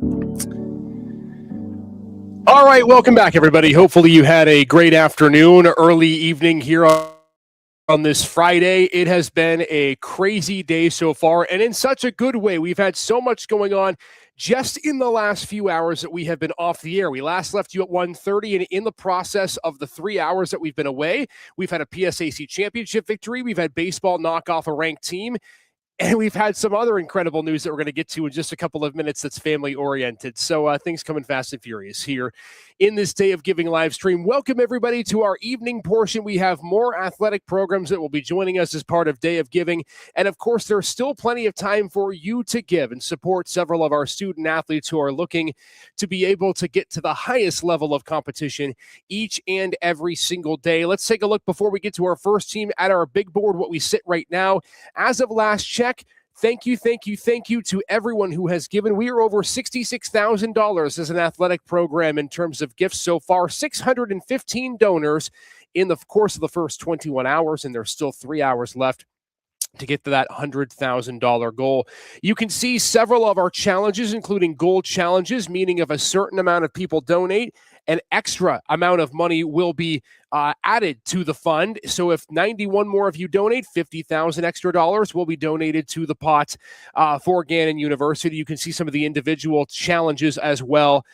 All right, welcome back, everybody. Hopefully, you had a great afternoon, early evening here on this Friday. It has been a crazy day so far, and in such a good way. We've had so much going on just in the last few hours that we have been off the air. We last left you at 1:30, and in the process of the 3 hours that we've been away, we've had a PSAC championship victory. We've had baseball knock off a ranked team. And we've had some other incredible news that we're going to get to in just a couple of minutes that's family-oriented. So things coming fast and furious here in this Day of Giving live stream. Welcome, everybody, to our evening portion. We have more athletic programs that will be joining us as part of Day of Giving. And, of course, there's still plenty of time for you to give and support several of our student athletes who are looking to be able to get to the highest level of competition each and every single day. Let's take a look before we get to our first team at our big board, what we sit right now. As of last check, thank you to everyone who has given. We are over $66,000 as an athletic program in terms of gifts so far. 615 donors in the course of the first 21 hours, and there's still 3 hours left to get to that $100,000 goal. You can see several of our challenges, including gold challenges, meaning if a certain amount of people donate, an extra amount of money will be added to the fund. So if 91 more of you donate, $50,000 extra dollars will be donated to the pot for Gannon University. You can see some of the individual challenges as well.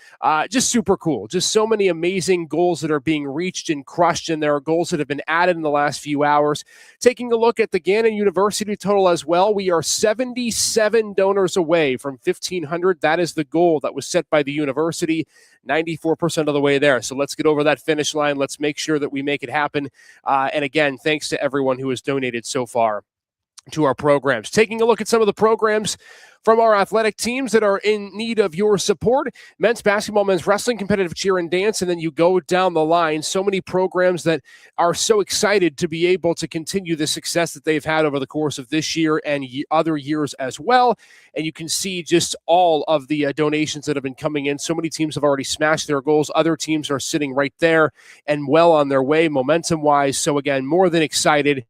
Just super cool. Just so many amazing goals that are being reached and crushed, and there are goals that have been added in the last few hours. Taking a look at the Gannon University total as well, we are 77 donors away from 1,500. That is the goal that was set by the university. 94% of the way there. So let's get over that finish line. Let's make sure that we make it happen. And again, thanks to everyone who has donated so far to our programs. Taking a look at some of the programs from our athletic teams that are in need of your support: men's basketball, men's wrestling, competitive cheer and dance, and then you go down the line. So many programs that are so excited to be able to continue the success that they've had over the course of this year and other years as well. And you can see just all of the donations that have been coming in. So many teams have already smashed their goals. Other teams are sitting right there and well on their way momentum-wise. So again, more than excited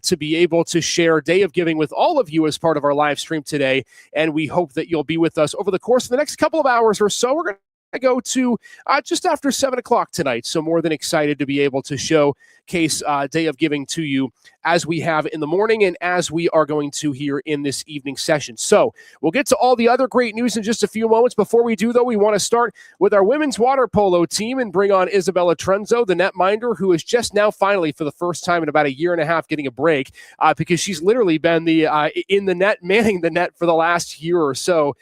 to be able to share Day of Giving with all of you as part of our live stream today. And we hope that you'll be with us over the course of the next couple of hours or so. We're going to go to just after 7 o'clock tonight. So more than excited to be able to showcase Day of Giving to you as we have in the morning and as we are going to here in this evening session. So we'll get to all the other great news in just a few moments. Before we do, though, we want to start with our women's water polo team and bring on Isabella Trenzo, the netminder, who is just now finally, for the first time in about a year and a half, getting a break because she's literally been in the net, manning the net for the last year or so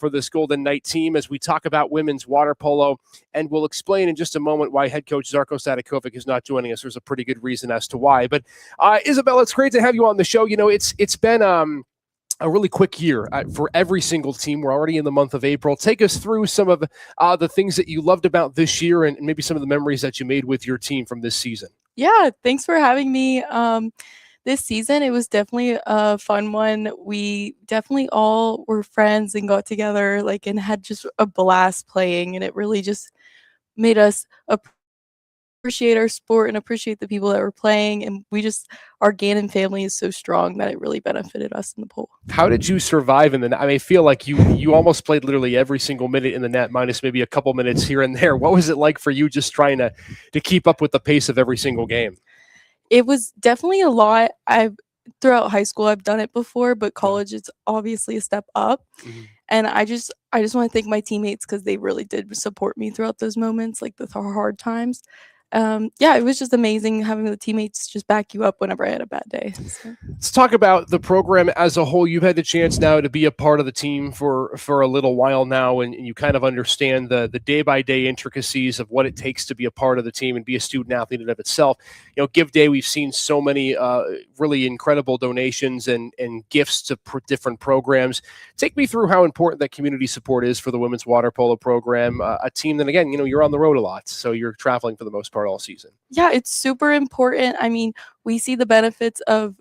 for this Golden Knight team as we talk about women's water polo. And we'll explain in just a moment why head coach Zarko Stadakovic is not joining us. There's a pretty good reason as to why. But Isabella, it's great to have you on the show. You know, it's been a really quick year for every single team. We're already in the month of April. Take us through some of the things that you loved about this year and maybe some of the memories that you made with your team from this season. Yeah, thanks for having me. This season, it was definitely a fun one. We definitely all were friends and got together and had just a blast playing, and it really just made us appreciate our sport and appreciate the people that were playing. And our Gannon family is so strong that it really benefited us in the pool. How did you survive in the net? I mean, I feel like you almost played literally every single minute in the net, minus maybe a couple minutes here and there. What was it like for you just trying to keep up with the pace of every single game? It was definitely a lot. Throughout high school, I've done it before, but college is obviously a step up. Mm-hmm. And I just want to thank my teammates because they really did support me throughout those moments, the hard times. It was just amazing having the teammates just back you up whenever I had a bad day. So. Let's talk about the program as a whole. You've had the chance now to be a part of the team for a little while now, and you kind of understand the day-by-day intricacies of what it takes to be a part of the team and be a student athlete in and of itself. You know, Give Day, we've seen so many really incredible donations and gifts to different programs. Take me through how important that community support is for the women's water polo program, a team that, again, you're on the road a lot, so you're traveling for the most part all season. Yeah, it's super important. I mean, we see the benefits of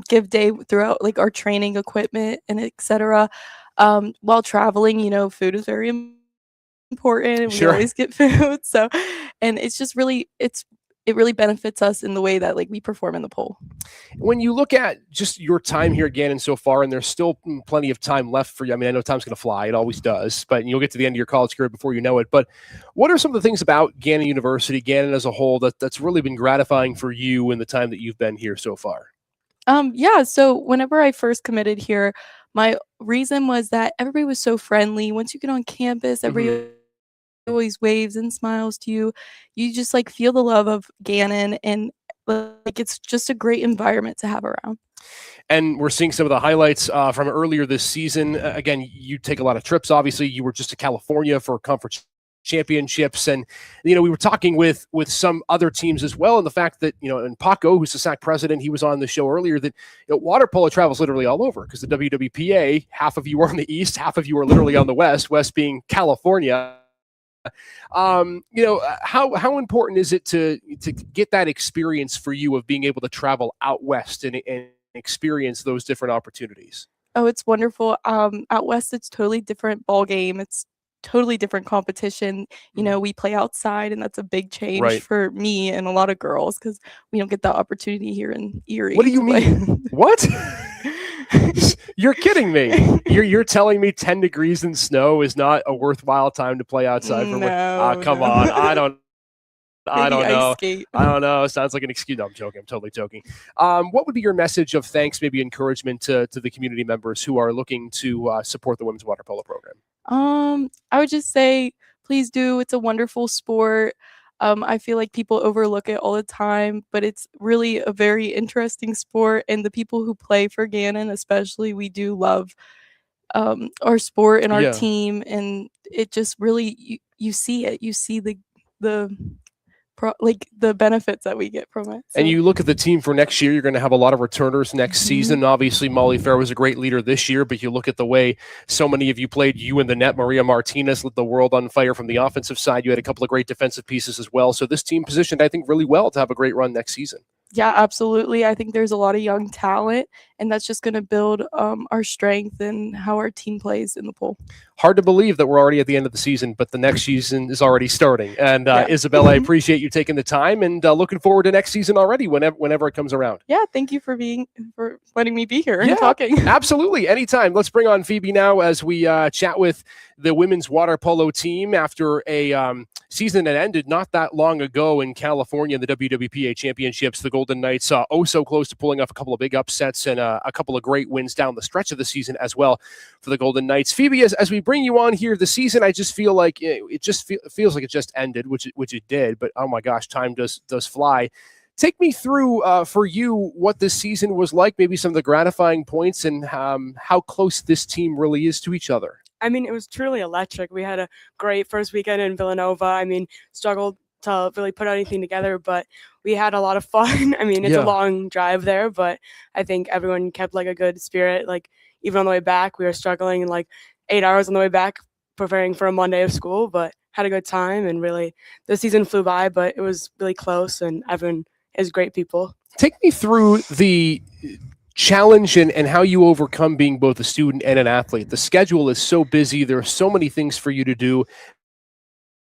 Give Day throughout our training equipment and etc. While traveling, food is very important and we always get food. So, and it's just really, it's it really benefits us in the way that like we perform in the pole. When you look at just your time here, Gannon, so far, and there's still plenty of time left for you. I mean, I know time's going to fly. It always does. But you'll get to the end of your college career before you know it. But what are some of the things about Gannon University, Gannon as a whole, that's really been gratifying for you in the time that you've been here so far? Yeah, so whenever I first committed here, my reason was that everybody was so friendly. Once you get on campus, everybody always waves and smiles to you. You just like feel the love of Gannon, and like it's just a great environment to have around. And we're seeing some of the highlights from earlier this season. Again, you take a lot of trips. Obviously, you were just to California for conference championships, and we were talking with some other teams as well, and the fact that and Paco, who's the SAC president, he was on the show earlier, that water polo travels literally all over, because the WWPA, half of you are on the east, half of you are literally on the west being California. How important is it to get that experience for you of being able to travel out west and experience those different opportunities? Oh, it's wonderful. Out west, it's totally different ball game. It's totally different competition. We play outside, and that's a big change for me and a lot of girls, because we don't get that opportunity here in Erie. What do you mean? What? You're kidding me. You're telling me 10 degrees in snow is not a worthwhile time to play outside? Come on. I don't know. I don't know. Sounds like an excuse. No, I'm joking. I'm totally joking. What would be your message of thanks, maybe encouragement to the community members who are looking to support the women's water polo program? I would just say, please do. It's a wonderful sport. I feel like people overlook it all the time, but it's really a very interesting sport. And the people who play for Gannon, especially, we do love our sport and our team. And it just really, you see it. You see the the benefits that we get from it. So. And you look at the team for next year, you're going to have a lot of returners next season. Obviously, Molly Fair was a great leader this year, but you look at the way so many of you played, you in the net, Maria Martinez lit the world on fire from the offensive side. You had a couple of great defensive pieces as well. So this team positioned, I think, really well to have a great run next season. Yeah, absolutely. I think there's a lot of young talent, and that's just going to build our strength and how our team plays in the pool. Hard to believe that we're already at the end of the season, but the next season is already starting. And Isabel, I appreciate you taking the time, and looking forward to next season already whenever it comes around. Yeah, thank you for letting me be here and talking. Absolutely. Anytime. Let's bring on Phoebe now as we chat with the women's water polo team after a season that ended not that long ago in California in the WWPA championships. The Golden Knights so close to pulling off a couple of big upsets and a couple of great wins down the stretch of the season as well for the Golden Knights. Phoebe, as we bring you on here, the season, I just feel like it just feels like it just ended, which it did. But oh my gosh, time does fly. Take me through for you what this season was like, maybe some of the gratifying points, and how close this team really is to each other. I mean, it was truly electric. We had a great first weekend in Villanova. I mean, struggled to really put anything together, but we had a lot of fun. I mean, it's a long drive there, but I think everyone kept like a good spirit. Like even on the way back, we were struggling in like 8 hours on the way back, preparing for a Monday of school, but had a good time. And really, the season flew by, but it was really close, and everyone is great people. Take me through the challenge and how you overcome being both a student and an athlete. The schedule is so busy. There are so many things for you to do.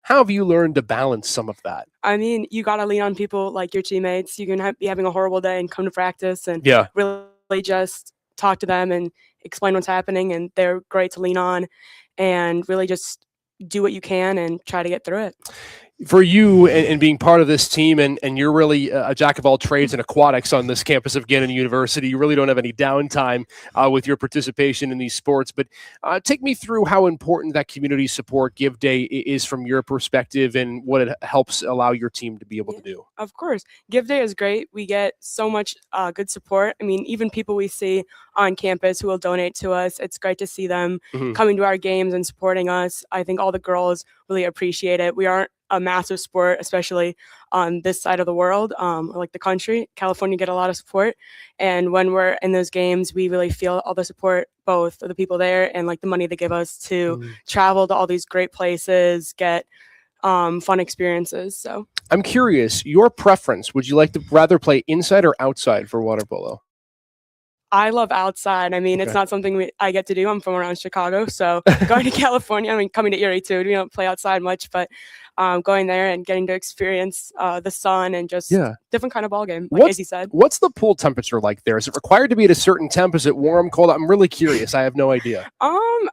How have you learned to balance some of that? I mean, you got to lean on people like your teammates. You can be having a horrible day and come to practice and really just talk to them and explain what's happening. And they're great to lean on, and really just do what you can and try to get through it. For you and being part of this team, and you're really a jack of all trades and aquatics on this campus of Gannon University. You really don't have any downtime with your participation in these sports. But take me through how important that community support Give Day is from your perspective, and what it helps allow your team to be able to do. Of course. Give Day is great. We get so much good support. I mean, even people we see on campus who will donate to us, it's great to see them coming to our games and supporting us. I think all the girls really appreciate it. We aren't a massive sport, especially on this side of the world, or like the country. California get a lot of support, and when we're in those games, we really feel all the support, both of the people there and like the money they give us to travel to all these great places, get fun experiences. So I'm curious, your preference, would you like to rather play inside or outside for water polo? I love outside. I mean, Okay. it's not something I get to do. I'm from around Chicago, so going to California, I mean, coming to Erie too, we don't play outside much, but going there and getting to experience the sun and just different kind of ball game, like Izzy said. What's the pool temperature like there? Is it required to be at a certain temp? Is it warm, cold? I'm really curious. I have no idea.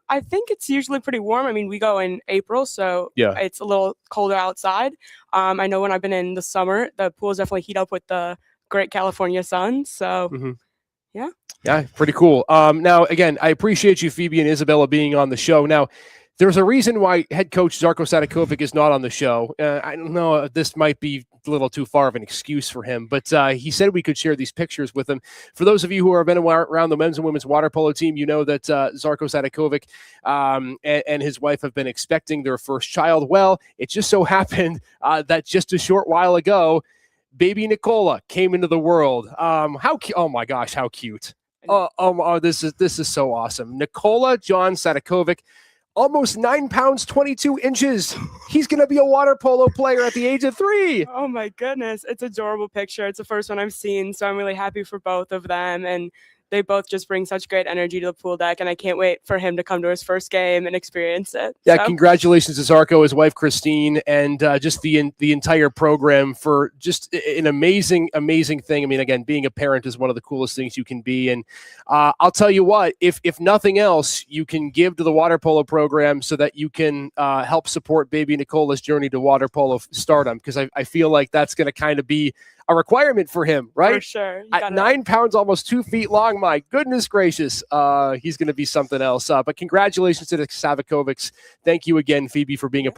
I think it's usually pretty warm. I mean, we go in April, so it's a little colder outside. I know when I've been in the summer, the pools definitely heat up with the great California sun, so yeah, pretty cool. Now, again, I appreciate you, Phoebe and Isabella, being on the show. Now, there's a reason why head coach Zarko Sadakovic is not on the show. I don't know, this might be a little too far of an excuse for him, but he said we could share these pictures with him. For those of you who have been around the men's and women's water polo team, you know that Zarko Sadakovic and his wife have been expecting their first child. Well, it just so happened that just a short while ago, baby Nicola came into the world. Oh my gosh, how cute. This is so awesome. Nicola John Sadakovic, almost 9 pounds, 22 inches. He's going to be a water polo player at the age of 3. Oh my goodness. It's an adorable picture. It's the first one I've seen, so I'm really happy for both of them. And they both just bring such great energy to the pool deck, and I can't wait for him to come to his first game and experience it. Yeah, congratulations to Zarko, his wife Christine, and just the entire program for just an amazing thing. I mean, again, being a parent is one of the coolest things you can be, and I'll tell you what, if nothing else, you can give to the water polo program so that you can help support baby Nicola's journey to water polo stardom, because I feel like that's going to kind of be a requirement for him, right? For sure. At 9 pounds, almost 2 feet long, my goodness gracious, he's going to be something else. But congratulations to the Sadakovics. Thank you again, Phoebe, for being a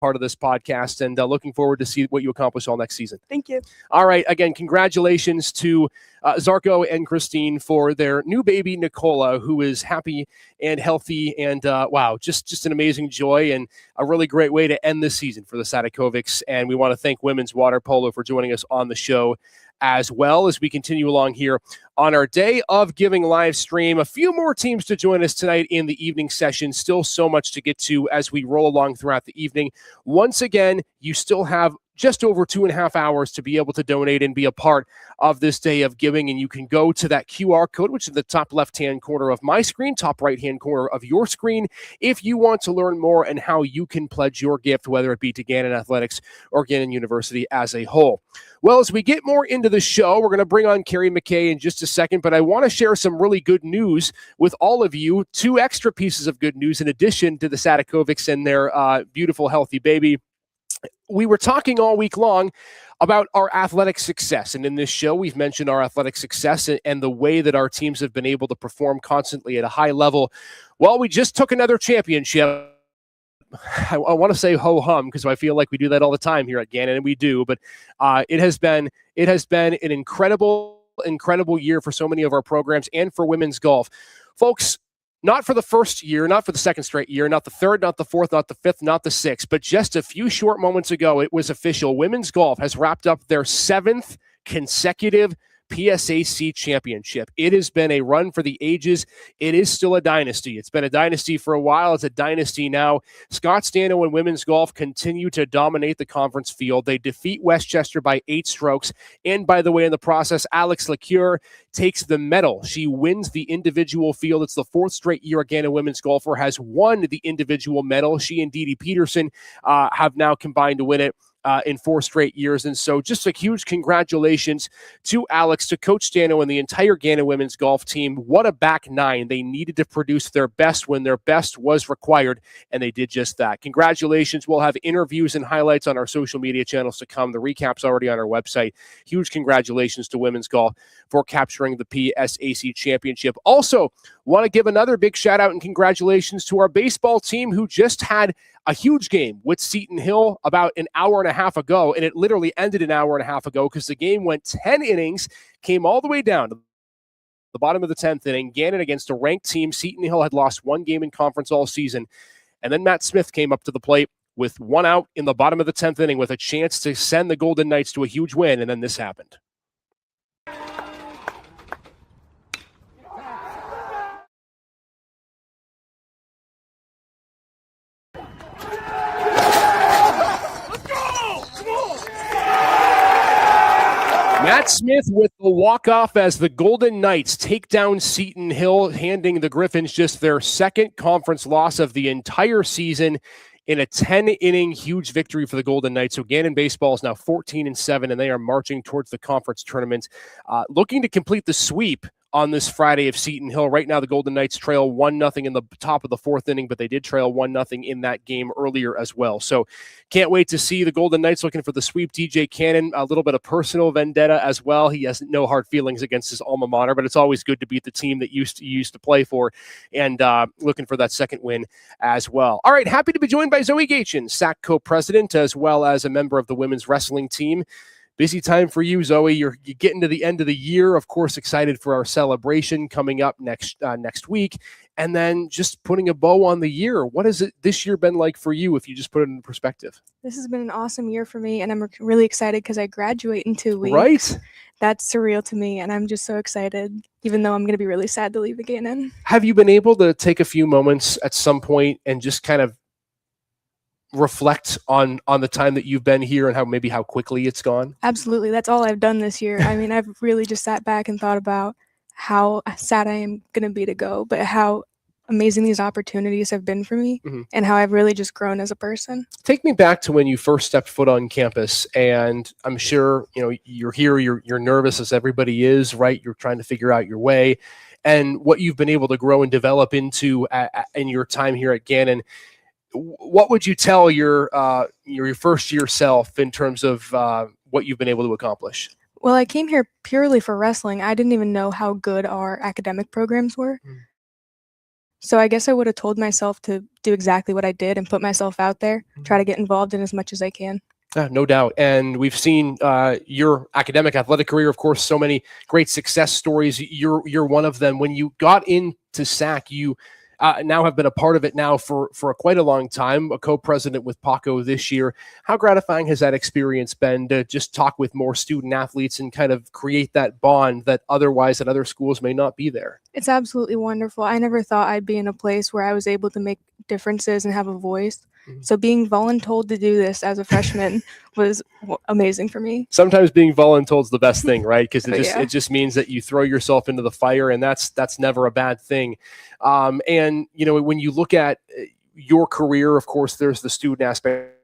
part of this podcast, and looking forward to see what you accomplish all next season. Thank you. All right. Again, congratulations to Zarko and Christine for their new baby, Nicola, who is happy and healthy, and wow, just an amazing joy and a really great way to end this season for the Sadakovics. And we want to thank Women's Water Polo for joining us on the show as well as we continue along here on our Day of Giving live stream. A few more teams to join us tonight in the evening session. Still so much to get to as we roll along throughout the evening. Once again, you still have just over 2.5 hours to be able to donate and be a part of this Day of Giving. And you can go to that QR code, which is in the top left-hand corner of my screen, top right-hand corner of your screen, if you want to learn more and how you can pledge your gift, whether it be to Gannon Athletics or Gannon University as a whole. Well, as we get more into the show, we're going to bring on Carrie McKay in just a second, but I want to share some really good news with all of you. 2 extra pieces of good news in addition to the Sadakovics and their beautiful, healthy baby. We were talking all week long about our athletic success. And in this show, we've mentioned our athletic success and the way that our teams have been able to perform constantly at a high level. Well, we just took another championship. I want to say ho-hum because I feel like we do that all the time here at Gannon, and we do. But it has been an incredible year for so many of our programs and for women's golf. Folks, not for the first year, not for the second straight year, not the third, not the fourth, not the fifth, not the sixth, but just a few short moments ago, it was official. Women's golf has wrapped up their 7th consecutive PSAC championship. It has been a run for the ages. It is still a dynasty. It's been a dynasty for a while. It's a dynasty now. Scott Stano and women's golf continue to dominate the conference field. They defeat Westchester by 8 strokes. And by the way, in the process, Alex LeCure takes the medal. She wins the individual field. It's the 4th straight year a Gannon women's golfer has won the individual medal. She and Dee Dee Peterson have now combined to win it in 4 straight years. And so just a huge congratulations to Alex, to Coach Stano, and the entire Gannon women's golf team. What a back 9. They needed to produce their best when their best was required, and they did just that. Congratulations. We'll have interviews and highlights on our social media channels to come. The recap's already on our website. Huge congratulations to women's golf for capturing the PSAC championship. Also, want to give another big shout out and congratulations to our baseball team, who just had a huge game with Seton Hill about an hour and a half ago, and it literally ended an hour and a half ago because the game went 10 innings, came all the way down to the bottom of the 10th inning. Gannon against a ranked team. Seton Hill had lost 1 game in conference all season, and then Matt Smith came up to the plate with 1 out in the bottom of the 10th inning with a chance to send the Golden Knights to a huge win, and then this happened. Matt Matt Smith with the walk-off as the Golden Knights take down Seton Hill, handing the Griffins just their second conference loss of the entire season in a 10-inning huge victory for the Golden Knights. So Gannon baseball is now 14-7, and they are marching towards the conference tournament, looking to complete the sweep on this Friday of Seton Hill. Right now, the Golden Knights trail 1-0 in the top of the fourth inning, but they did trail 1-0 in that game earlier as well. So can't wait to see the Golden Knights looking for the sweep. DJ Cannon, a little bit of personal vendetta as well. He has no hard feelings against his alma mater, but it's always good to beat the team that you used to play for, and looking for that second win as well. All right, happy to be joined by Zoe Gachin, SAC co-president, as well as a member of the women's wrestling team. Busy time for you, Zoe. You're getting to the end of the year. Of course, excited for our celebration coming up next week. And then just putting a bow on the year. What has this year been like for you, if you just put it in perspective? This has been an awesome year for me, and I'm really excited because I graduate in 2 weeks. Right? That's surreal to me, and I'm just so excited, even though I'm going to be really sad to leave the Gannon. Have you been able to take a few moments at some point and just kind of reflect on the time that you've been here and how quickly it's gone? Absolutely. That's all I've done this year. I mean, I've really just sat back and thought about how sad I am going to be to go, but how amazing these opportunities have been for me, and how I've really just grown as a person. Take me back to when you first stepped foot on campus, and I'm sure, you're here, you're nervous as everybody is, right? You're trying to figure out your way, and what you've been able to grow and develop into in your time here at Gannon. What would you tell your first year self in terms of what you've been able to accomplish? Well, I came here purely for wrestling. I didn't even know how good our academic programs were. So I guess I would have told myself to do exactly what I did and put myself out there, try to get involved in as much as I can. No doubt. And we've seen your academic athletic career, of course, so many great success stories. You're one of them. When you got into SAC, you now have been a part of it now for quite a long time, a co-president with Paco this year. How gratifying has that experience been to just talk with more student athletes and kind of create that bond that otherwise at other schools may not be there? It's absolutely wonderful. I never thought I'd be in a place where I was able to make differences and have a voice. So being voluntold to do this as a freshman was amazing for me. Sometimes being voluntold is the best thing, right? Because it just means that you throw yourself into the fire, and that's never a bad thing. And when you look at your career, of course, there's the student aspect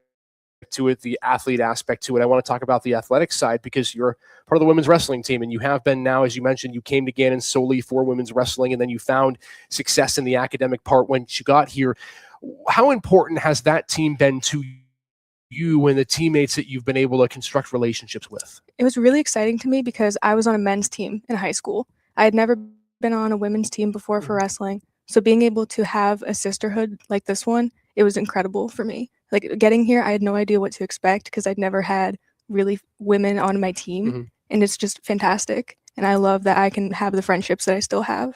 to it, the athlete aspect to it. I want to talk about the athletic side because you're part of the women's wrestling team, and you have been now, as you mentioned, you came to Gannon solely for women's wrestling, and then you found success in the academic part when you got here. How important has that team been to you and the teammates that you've been able to construct relationships with? It was really exciting to me because I was on a men's team in high school. I had never been on a women's team before for wrestling. So being able to have a sisterhood like this one, it was incredible for me. Like getting here, I had no idea what to expect because I'd never had really women on my team. And it's just fantastic. And I love that I can have the friendships that I still have.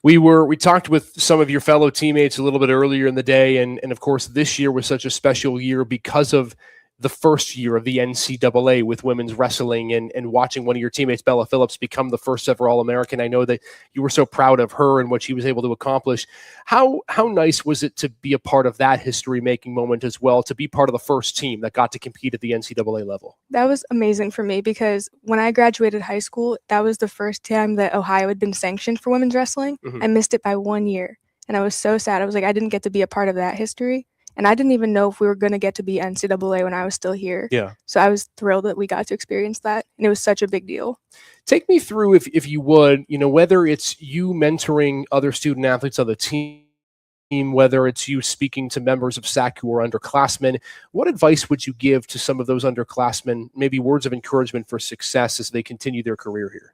We talked with some of your fellow teammates a little bit earlier in the day, and of course this year was such a special year because of the first year of the NCAA with women's wrestling, and watching one of your teammates, Bella Phillips, become the first ever All-American. I know that you were so proud of her and what she was able to accomplish. How nice was it to be a part of that history-making moment as well, to be part of the first team that got to compete at the NCAA level? That was amazing for me because when I graduated high school, that was the first time that Ohio had been sanctioned for women's wrestling. I missed it by 1 year, and I was so sad. I was like, I didn't get to be a part of that history. And I didn't even know if we were going to get to be NCAA when I was still here. Yeah. So I was thrilled that we got to experience that. And it was such a big deal. Take me through, if you would, whether it's you mentoring other student athletes on the team, whether it's you speaking to members of SAC who are underclassmen, what advice would you give to some of those underclassmen, maybe words of encouragement for success as they continue their career here?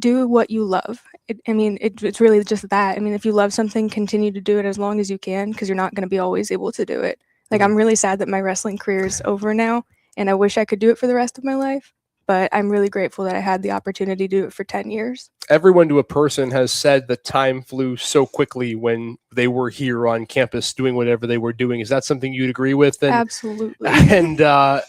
Do what you love. It's really just that. I mean, if you love something, continue to do it as long as you can, because you're not going to be always able to do it. Like, I'm really sad that my wrestling career is over now, and I wish I could do it for the rest of my life. But I'm really grateful that I had the opportunity to do it for 10 years. Everyone to a person has said that time flew so quickly when they were here on campus doing whatever they were doing. Is that something you'd agree with? Absolutely. And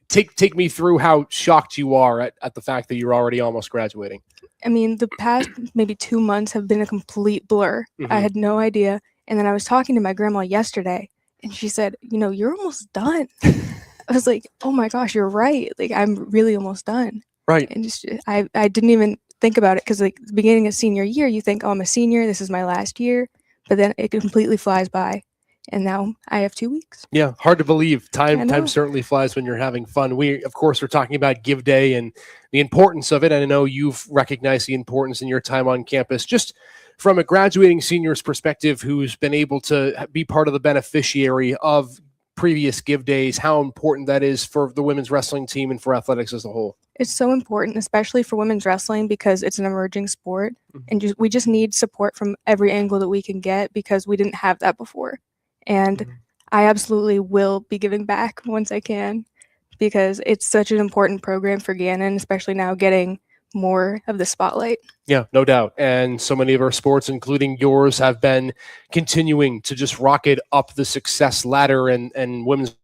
take me through how shocked you are at the fact that you're already almost graduating. I mean, the past maybe 2 months have been a complete blur. I had no idea. And then I was talking to my grandma yesterday, and she said, you're almost done. I was like, oh my gosh, you're right. Like, I'm really almost done. Right. And just I didn't even think about it, because like the beginning of senior year, you think, oh, I'm a senior, this is my last year, but then it completely flies by, and now I have 2 weeks. Yeah, hard to believe. I Time know. certainly flies when you're having fun. We, of course, are talking about Give Day and the importance of it. And I know you've recognized the importance in your time on campus. Just from a graduating senior's perspective who's been able to be part of the beneficiary of previous Give Days, how important that is for the women's wrestling team and for athletics as a whole. It's so important, especially for women's wrestling, because it's an emerging sport, and we just need support from every angle that we can get, because we didn't have that before. And I absolutely will be giving back once I can, because it's such an important program for Gannon, especially now getting more of the spotlight. Yeah, no doubt. And so many of our sports, including yours, have been continuing to just rocket up the success ladder, and women's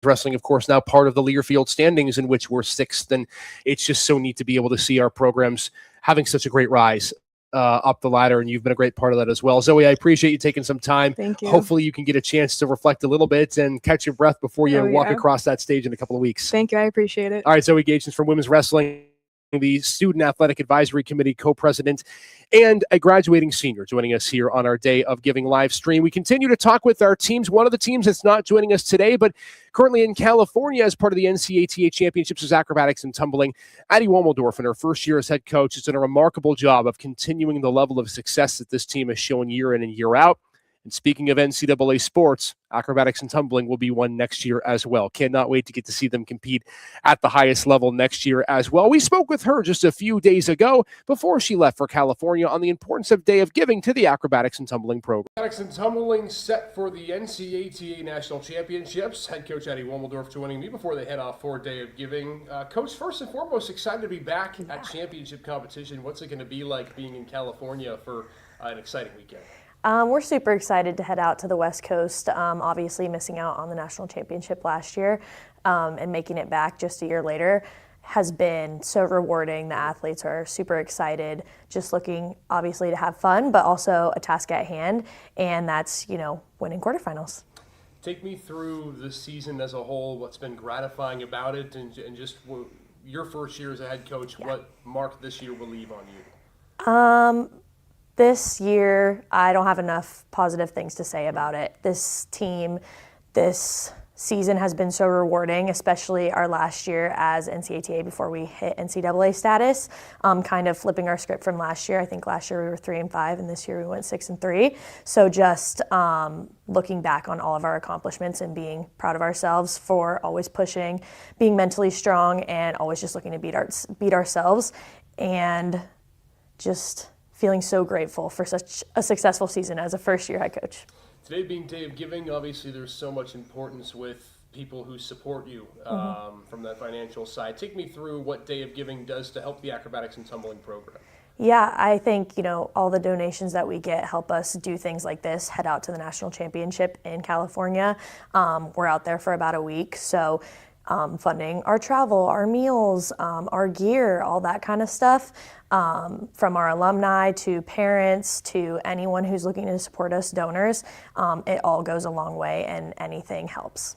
wrestling, of course, now part of the Learfield standings, in which we're 6th. And it's just so neat to be able to see our programs having such a great rise up the ladder, and you've been a great part of that as well. Zoe, I appreciate you taking some time. Thank you. Hopefully you can get a chance to reflect a little bit and catch your breath before you walk across that stage in a couple of weeks. Thank you. I appreciate it. All right, Zoe Gations from Women's Wrestling, the Student Athletic Advisory Committee co-president, and a graduating senior, joining us here on our Day of Giving live stream. We continue to talk with our teams. One of the teams that's not joining us today, but currently in California as part of the NCATA Championships, is acrobatics and tumbling. Addie Womeldorf, in her first year as head coach, has done a remarkable job of continuing the level of success that this team has shown year in and year out. And speaking of NCAA sports, acrobatics and tumbling will be one next year as well. Cannot wait to get to see them compete at the highest level next year as well. We spoke with her just a few days ago before she left for California on the importance of Day of Giving to the acrobatics and tumbling program. Acrobatics and tumbling set for the NCATA National Championships. Head coach Addie Womeldorf joining me before they head off for Day of Giving. Coach, first and foremost, excited to be back at championship competition. What's it going to be like being in California for an exciting weekend? We're super excited to head out to the West Coast, obviously missing out on the national championship last year, and making it back just a year later has been so rewarding. The athletes are super excited, just looking obviously to have fun, but also a task at hand, and that's, winning quarterfinals. Take me through the season as a whole, what's been gratifying about it, and just your first year as a head coach, what mark this year will leave on you? This year, I don't have enough positive things to say about it. This team, this season has been so rewarding, especially our last year as NCATA before we hit NCAA status, kind of flipping our script from last year. I think last year we were 3-5, and this year we went 6-3. So just looking back on all of our accomplishments and being proud of ourselves for always pushing, being mentally strong, and always just looking to beat ourselves, and just feeling so grateful for such a successful season as a first-year head coach. Today being Day of Giving, obviously there's so much importance with people who support you from that financial side. Take me through what Day of Giving does to help the acrobatics and tumbling program. Yeah, I think, all the donations that we get help us do things like this, head out to the national championship in California. We're out there for about a week, so funding our travel, our meals, our gear, all that kind of stuff, from our alumni to parents to anyone who's looking to support us, donors. It all goes a long way, and anything helps.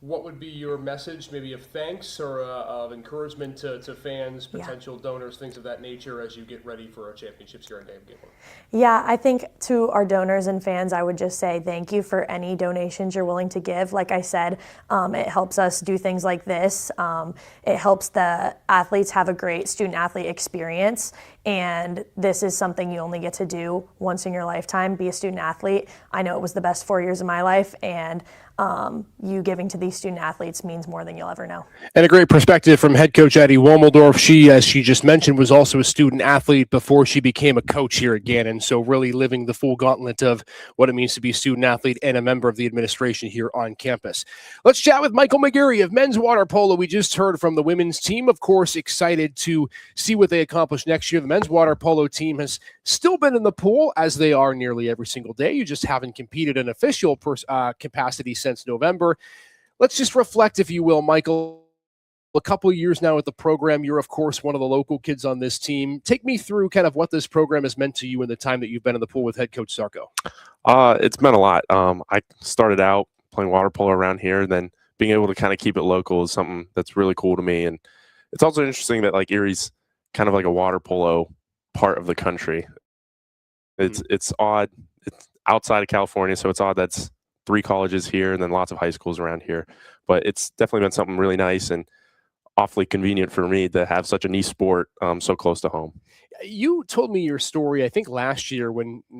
What would be your message, maybe of thanks or of encouragement to fans, potential donors, things of that nature as you get ready for our championships here on Day of Giving? Yeah, I think to our donors and fans, I would just say thank you for any donations you're willing to give. Like I said, it helps us do things like this. It helps the athletes have a great student-athlete experience, and this is something you only get to do once in your lifetime, be a student-athlete. I know it was the best 4 years of my life, and you giving to these student athletes means more than you'll ever know. And a great perspective from head coach Addie Womeldorf. She, as she just mentioned, was also a student athlete before she became a coach here at Gannon. So really living the full gauntlet of what it means to be a student athlete and a member of the administration here on campus. Let's chat with Michael McGarry of men's water polo. We just heard from the women's team, of course, excited to see what they accomplish next year. The men's water polo team has still been in the pool, as they are nearly every single day. You just haven't competed in official capacity since November. Let's just reflect, if you will, Michael. A couple of years now with the program. You're, of course, one of the local kids on this team. Take me through kind of what this program has meant to you in the time that you've been in the pool with head coach Sarko. It's meant a lot. I started out playing water polo around here, then being able to kind of keep it local is something that's really cool to me. And It's also interesting that like Erie's kind of like a water polo part of the country. It's odd. It's outside of California, so it's odd that's 3 colleges here and then lots of high schools around here. But it's definitely been something really nice and awfully convenient for me to have such a niche sport so close to home. You told me your story, I think last year,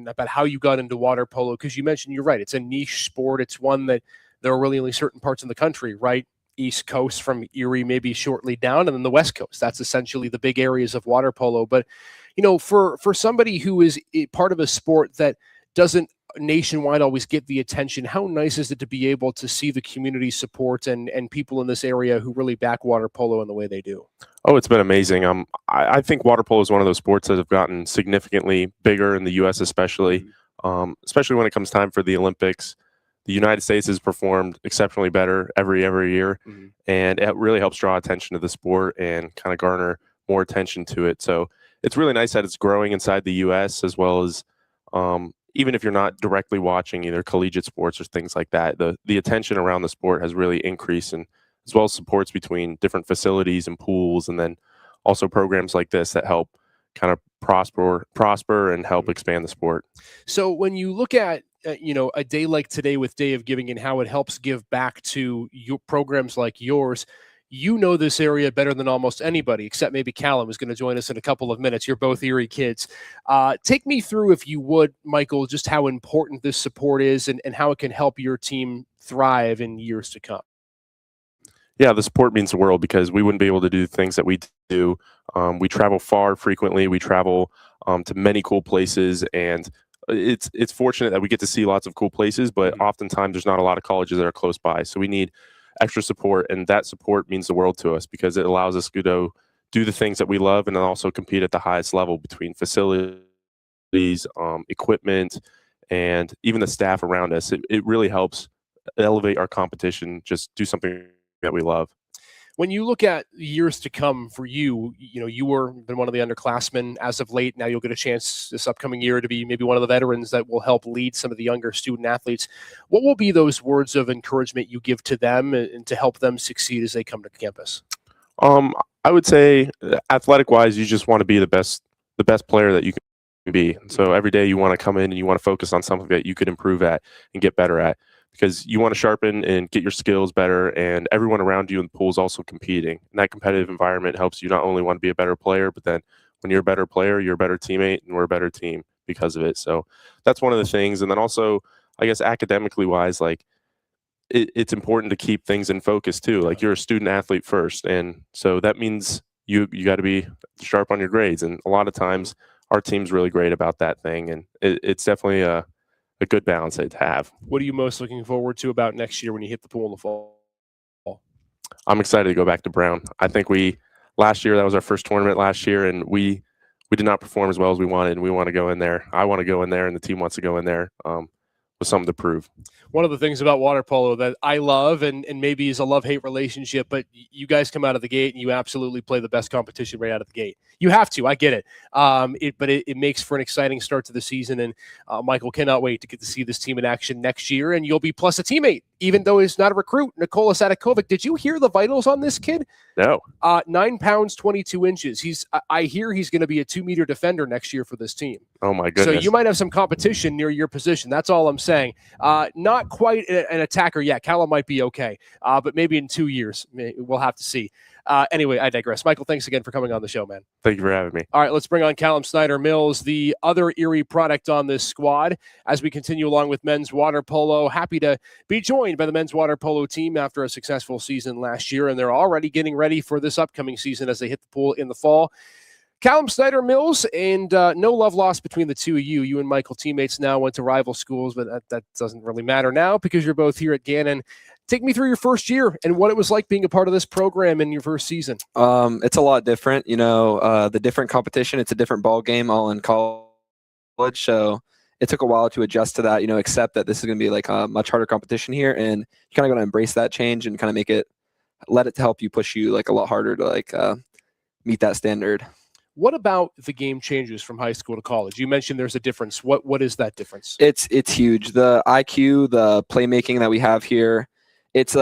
about how you got into water polo, because you mentioned, you're right, it's a niche sport. It's one that there are really only certain parts of the country, right? East Coast from Erie, maybe shortly down, and then the West Coast. That's essentially the big areas of water polo. But for somebody who is part of a sport that doesn't nationwide always get the attention, how nice is it to be able to see the community support and people in this area who really back water polo in the way they do? Oh, it's been amazing. I think water polo is one of those sports that have gotten significantly bigger in the U.S., especially when it comes time for the Olympics. The United States has performed exceptionally better every year, and it really helps draw attention to the sport and kind of garner more attention to it. So it's really nice that it's growing inside the U.S. as well as even if you're not directly watching either collegiate sports or things like that. The attention around the sport has really increased, and as well as supports between different facilities and pools, and then also programs like this that help kind of prosper and help expand the sport. So when you look at a day like today with Day of Giving and how it helps give back to your programs like yours, this area better than almost anybody, except maybe Callum, who's going to join us in a couple of minutes. You're both Erie kids. Take me through, if you would, Michael, just how important this support is and how it can help your team thrive in years to come. Yeah, the support means the world because we wouldn't be able to do the things that we do. We travel far frequently. We travel to many cool places, and it's fortunate that we get to see lots of cool places, but oftentimes there's not a lot of colleges that are close by. So we need extra support, and that support means the world to us because it allows us to go do the things that we love and then also compete at the highest level between facilities, equipment, and even the staff around us. It really helps elevate our competition, just do something that we love. When you look at years to come for you, you were been one of the underclassmen as of late. Now you'll get a chance this upcoming year to be maybe one of the veterans that will help lead some of the younger student athletes. What will be those words of encouragement you give to them and to help them succeed as they come to campus? I would say athletic wise, you just want to be the best player that you can be. So every day you want to come in and you want to focus on something that you could improve at and get better at, because you want to sharpen and get your skills better, and everyone around you in the pool is also competing. And that competitive environment helps you not only want to be a better player, but then when you're a better player, you're a better teammate, and we're a better team because of it. So that's one of the things. And then also, I guess academically wise, like it's important to keep things in focus too. Like you're a student athlete first, and so that means you got to be sharp on your grades. And a lot of times our team's really great about that thing, and it's definitely a good balance to have. What are you most looking forward to about next year when you hit the pool in the fall? I'm excited to go back to Brown. I think last year, that was our first tournament last year, and we did not perform as well as we wanted, and we want to go in there. I want to go in there, and the team wants to go in there with something to prove. One of the things about water polo that I love, and maybe is a love-hate relationship, but you guys come out of the gate and you absolutely play the best competition right out of the gate. You have to. I get it. But it makes for an exciting start to the season, and Michael, cannot wait to get to see this team in action next year, and you'll be plus a teammate, even though he's not a recruit. Nikola Sadakovic, did you hear the vitals on this kid? No. 9 pounds, 22 inches. I hear he's going to be a 2-meter defender next year for this team. Oh, my goodness. So you might have some competition near your position. That's all I'm saying. Not quite an attacker yet. Callum might be okay, but maybe in 2 years. We'll have to see. Anyway, I digress. Michael, thanks again for coming on the show, man. Thank you for having me. All right, let's bring on Callum Snyder-Mills, the other Erie product on this squad, as we continue along with men's water polo. Happy to be joined by the men's water polo team after a successful season last year, and they're already getting ready for this upcoming season as they hit the pool in the fall. Callum Snyder-Mills, and no love lost between the two of you. You and Michael, teammates now, went to rival schools, but that doesn't really matter now because you're both here at Gannon. Take me through your first year and what it was like being a part of this program in your first season. It's a lot different. The different competition, it's a different ball game all in college. So it took a while to adjust to that, accept that this is going to be like a much harder competition here. And you kind of got to embrace that change and kind of let it to help you push you like a lot harder to meet that standard. What about the game changes from high school to college? You mentioned there's a difference. What is that difference? It's huge. The IQ, the playmaking that we have here, it's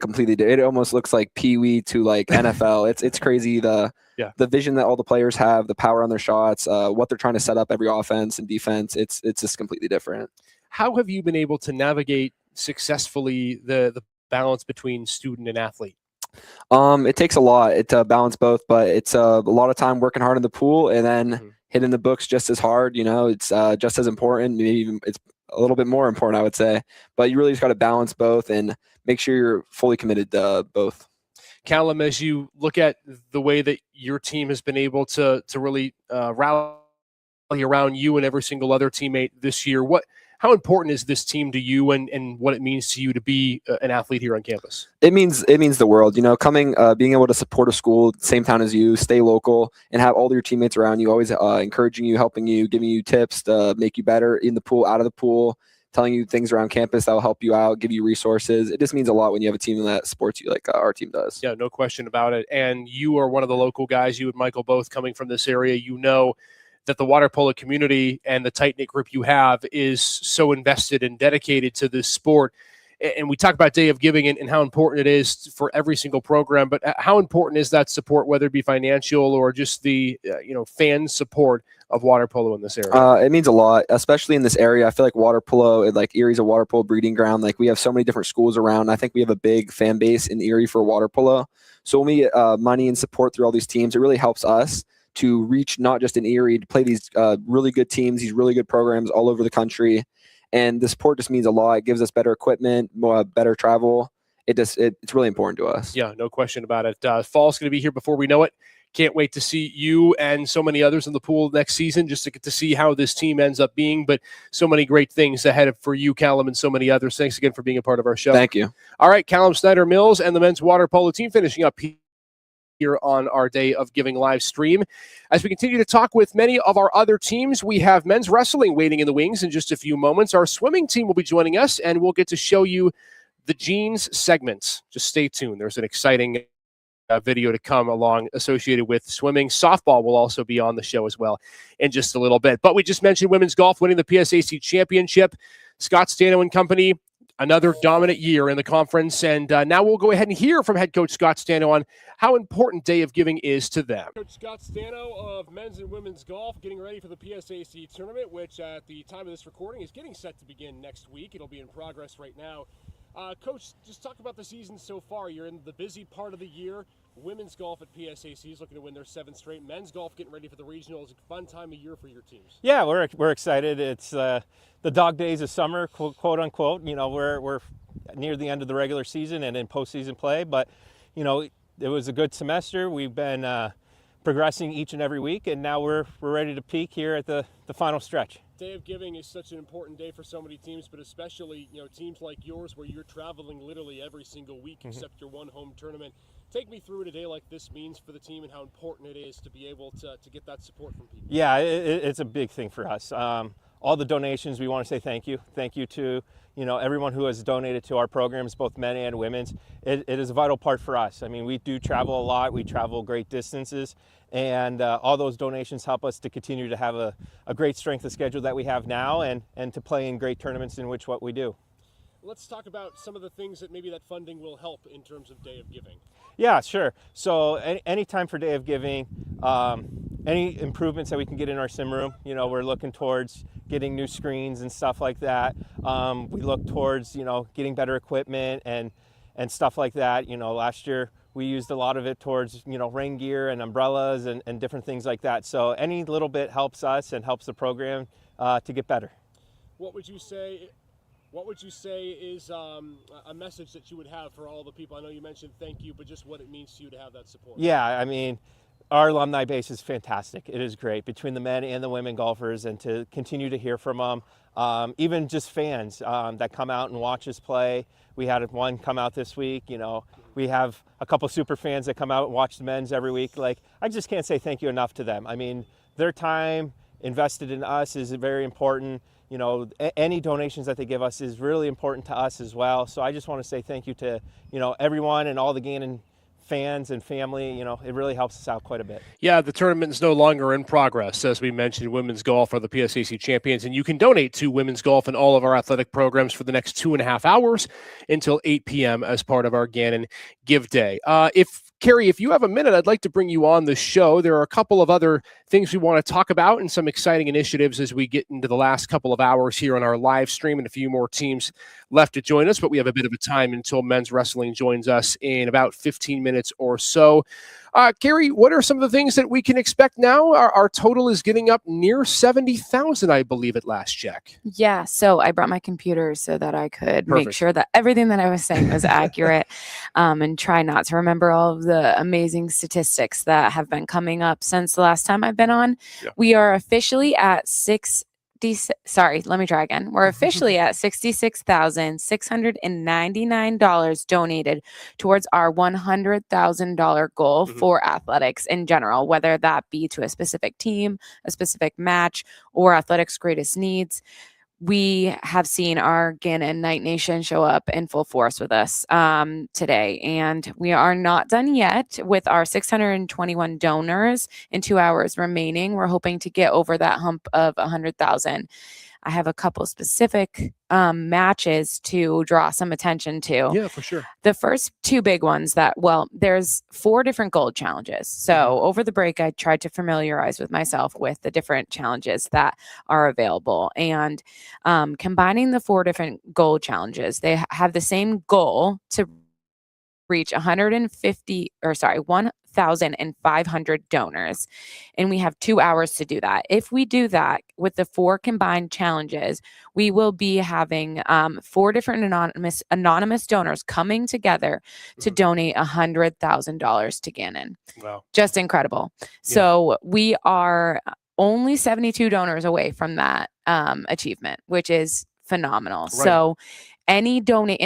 completely it almost looks like Pee-wee to like NFL. It's crazy the vision that all the players have, the power on their shots, what they're trying to set up every offense and defense. It's just completely different. How have you been able to navigate successfully the balance between student and athlete? It takes a lot to balance both, but it's a lot of time working hard in the pool and then hitting the books just as hard. It's just as important. Maybe even it's a little bit more important, I would say. But you really just got to balance both and make sure you're fully committed to both. Callum, as you look at the way that your team has been able to really rally around you and every single other teammate this year, how important is this team to you and what it means to you to be an athlete here on campus? It means the world. Being able to support a school, same town as you, stay local, and have all your teammates around you, always encouraging you, helping you, giving you tips to make you better in the pool, out of the pool, telling you things around campus that will help you out, give you resources. It just means a lot when you have a team that supports you like our team does. Yeah, no question about it. And you are one of the local guys, you and Michael both coming from this area. You know that the water polo community and the tight-knit group you have is so invested and dedicated to this sport. And we talk about Day of Giving and how important it is for every single program, but how important is that support, whether it be financial or just the fan support of water polo in this area? It means a lot, especially in this area. I feel like water polo, like Erie's a water polo breeding ground. Like we have so many different schools around. I think we have a big fan base in Erie for water polo. So when we get money and support through all these teams, it really helps us to reach not just in Erie, to play these really good teams, these really good programs all over the country. And the support just means a lot. It gives us better equipment, more better travel. It's really important to us. Yeah, no question about it. Fall's going to be here before we know it. Can't wait to see you and so many others in the pool next season, just to get to see how this team ends up being. But so many great things ahead for you, Callum, and so many others. Thanks again for being a part of our show. Thank you. All right, Callum Snyder-Mills and the men's water polo team finishing up here on our Day of Giving live stream. As we continue to talk with many of our other teams, we have men's wrestling waiting in the wings in just a few moments. Our swimming team will be joining us, and we'll get to show you the jeans segments. Just stay tuned. There's an exciting video to come along associated with swimming. Softball will also be on the show as well in just a little bit. But we just mentioned women's golf winning the PSAC championship. Scott Stano and company, another dominant year in the conference. And now we'll go ahead and hear from head coach Scott Stano on how important Day of Giving is to them. Coach Scott Stano of men's and women's golf getting ready for the PSAC tournament, which at the time of this recording is getting set to begin next week. It'll be in progress right now. Coach, just talk about the season so far. You're in the busy part of the year. Women's golf at PSAC is looking to win their 7th straight. Men's golf getting ready for the regionals. A fun time of year for your teams. Yeah, we're excited. It's the dog days of summer, quote unquote. We're near the end of the regular season and in postseason play, but it was a good semester. We've been progressing each and every week, and now we're ready to peak here at the final stretch. Day of Giving is such an important day for so many teams, but especially teams like yours where you're traveling literally every single week except your one home tournament. Take me through what a day like this means for the team and how important it is to be able to get that support from people. Yeah, it's a big thing for us. All the donations, we want to say thank you. Thank you to everyone who has donated to our programs, both men and women's. It is a vital part for us. I mean, we do travel a lot. We travel great distances, and all those donations help us to continue to have a great strength of schedule that we have now and to play in great tournaments in which what we do. Let's talk about some of the things that maybe that funding will help in terms of Day of Giving. Yeah, sure. So any time for Day of Giving, any improvements that we can get in our sim room, we're looking towards getting new screens and stuff like that. We look towards, getting better equipment and stuff like that. Last year we used a lot of it towards, rain gear and umbrellas and different things like that. So any little bit helps us and helps the program to get better. What would you say is a message that you would have for all the people? I know you mentioned thank you, but just what it means to you to have that support. Yeah, I mean, our alumni base is fantastic. It is great between the men and the women golfers, and to continue to hear from them, even just fans that come out and watch us play. We had one come out this week. We have a couple super fans that come out and watch the men's every week. Like, I just can't say thank you enough to them. I mean, their time invested in us is very important. Any donations that they give us is really important to us as well. So I just want to say thank you to, everyone and all the Gannon fans and family, it really helps us out quite a bit. Yeah, the tournament is no longer in progress. As we mentioned, women's golf are the PSAC champions, and you can donate to women's golf and all of our athletic programs for the next 2.5 hours until 8 p.m. as part of our Gannon Give Day. Carrie, if you have a minute, I'd like to bring you on the show. There are a couple of other things we want to talk about and some exciting initiatives as we get into the last couple of hours here on our live stream, and a few more teams left to join us, but we have a bit of a time until men's wrestling joins us in about 15 minutes or so. Carrie, what are some of the things that we can expect now? Our total is getting up near 70,000, I believe, at last check. Yeah, so I brought my computer so that I could make Perfect. sure that everything that I was saying was accurate, and try not to remember all of the amazing statistics that have been coming up since the last time I've been on. Yeah. We are officially at We're officially at $66,699 donated towards our $100,000 goal for athletics in general, whether that be to a specific team, a specific match, or athletics' greatest needs. We have seen our Gannon Night Nation show up in full force with us today, and we are not done yet with our 621 donors in 2 hours remaining. We're hoping to get over that hump of 100,000. I have a couple specific matches to draw some attention to. Yeah, for sure. The first two big ones there's 4 different gold challenges. So over the break, I tried to familiarize with myself with the different challenges that are available. And combining the 4 different gold challenges, they have the same goal to reach 1,500 donors. And we have 2 hours to do that. If we do that with the 4 combined challenges, we will be having 4 different anonymous donors coming together to donate $100,000 to Gannon. Wow. Just incredible. So we are only 72 donors away from that achievement, which is phenomenal. Right. So and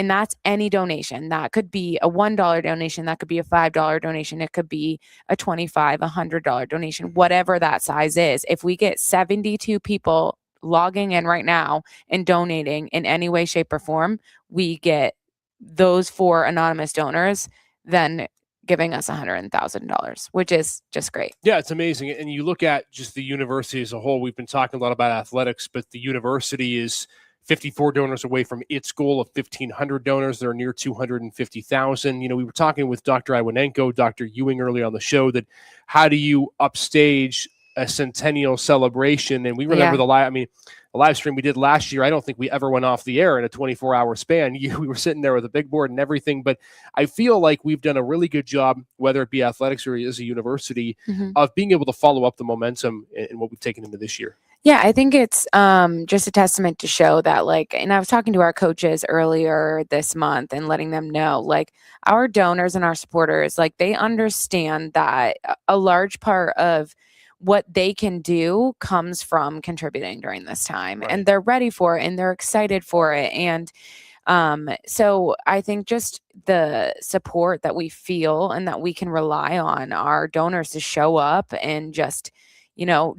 that's any donation. That could be a $1 donation, that could be a $5 donation, it could be a $25, $100 donation, whatever that size is. If we get 72 people logging in right now and donating in any way, shape, or form, we get those 4 anonymous donors then giving us $100,000, which is just great. Yeah, it's amazing. And you look at just the university as a whole. We've been talking a lot about athletics, but the university is 54 donors away from its goal of 1,500 donors. They're near 250,000. We were talking with Dr. Iwanenko, Dr. Ewing earlier on the show, that how do you upstage a centennial celebration? And we remember the live stream we did last year. I don't think we ever went off the air in a 24-hour span. We were sitting there with a big board and everything, but I feel like we've done a really good job, whether it be athletics or as a university, of being able to follow up the momentum in what we've taken into this year. Yeah, I think it's just a testament to show that, and I was talking to our coaches earlier this month and letting them know, our donors and our supporters, they understand that a large part of what they can do comes from contributing during this time. Right. And they're ready for it and they're excited for it. And so I think just the support that we feel and that we can rely on our donors to show up and just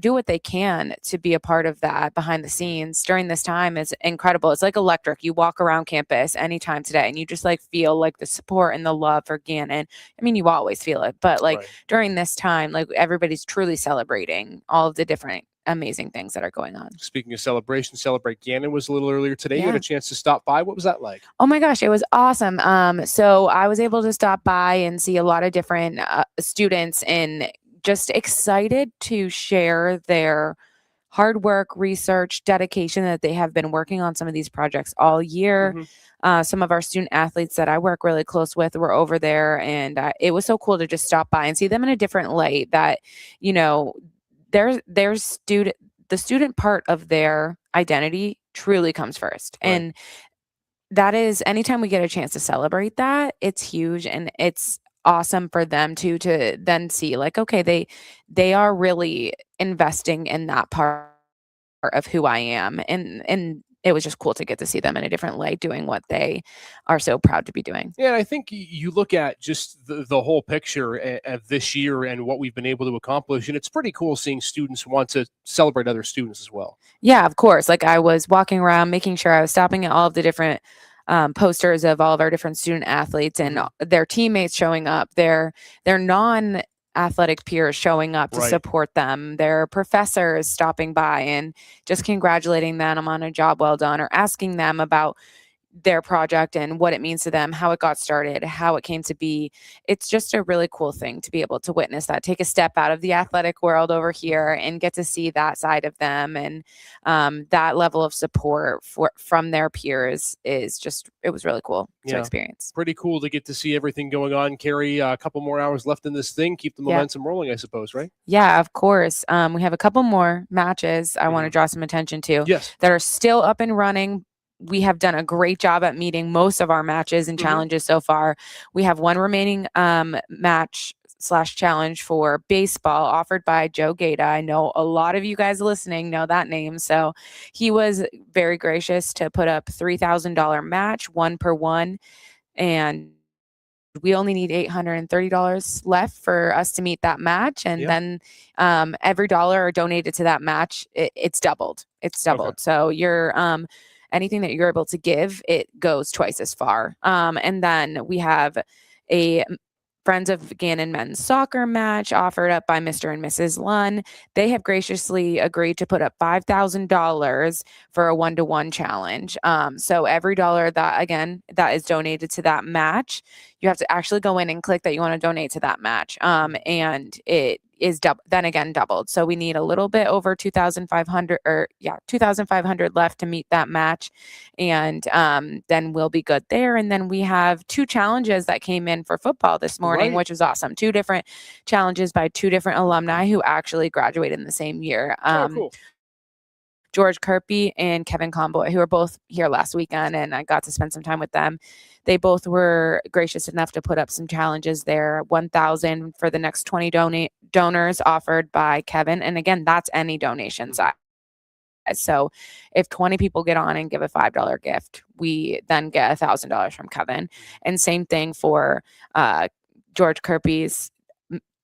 do what they can to be a part of that behind the scenes during this time is incredible. It's like electric. You walk around campus anytime today and you just feel the support and the love for Gannon. I mean, you always feel it, but during this time, everybody's truly celebrating all of the different amazing things that are going on. Speaking of celebration, Celebrate Gannon was a little earlier today. You had a chance to stop by. What was that like? Oh my gosh, it was awesome. So I was able to stop by and see a lot of different students and just excited to share their hard work, research, dedication that they have been working on some of these projects all year. Some of our student athletes that I work really close with were over there, and it was so cool to just stop by and see them in a different light, that, their student, the student part of their identity truly comes first. Right. And that is, anytime we get a chance to celebrate that, it's huge, and it's awesome for them to then see okay, they are really investing in that part of who I am, and it was just cool to get to see them in a different light doing what they are so proud to be doing. Yeah, and I think you look at just the whole picture of this year and what we've been able to accomplish, and it's pretty cool seeing students want to celebrate other students as well. Yeah, of course. I was walking around making sure I was stopping at all of the different posters of all of our different student athletes and their teammates showing up, their non-athletic peers showing up to Right. support them, their professors stopping by and just congratulating them on a job well done, or asking them about their project and what it means to them, how it got started, how it came to be. It's just a really cool thing to be able to witness that, take a step out of the athletic world over here and get to see that side of them. And that level of support from their peers is just, it was really cool to experience. Pretty cool to get to see everything going on. Carrie, a couple more hours left in this thing. Keep the momentum rolling, I suppose, right? Yeah, of course. We have a couple more matches I want to draw some attention to that are still up and running. We have done a great job at meeting most of our matches and challenges so far. We have one remaining match/challenge for baseball offered by Joe Gaeta. I know a lot of you guys listening know that name. So he was very gracious to put up $3,000 match, 1 per 1. And we only need $830 left for us to meet that match. And then every dollar donated to that match, it's doubled. It's doubled. Okay. So you're anything that you're able to give, it goes twice as far. And then we have a Friends of Gannon men's soccer match offered up by Mr. and Mrs. Lunn. They have graciously agreed to put up $5,000 for a 1-to-1 challenge. So every dollar that is donated to that match, you have to actually go in and click that you want to donate to that match. And it is doubled. So we need a little bit over 2,500 left to meet that match. And then we'll be good there. And then we have 2 challenges that came in for football this morning, which was awesome. 2 different challenges by 2 different alumni who actually graduated in the same year. Cool. George Kirby and Kevin Conboy, who were both here last weekend, and I got to spend some time with them. They both were gracious enough to put up some challenges there. 1,000 for the next 20 donors offered by Kevin. And again, that's any donation size. So if 20 people get on and give a $5 gift, we then get $1,000 from Kevin. And same thing for George Kirby's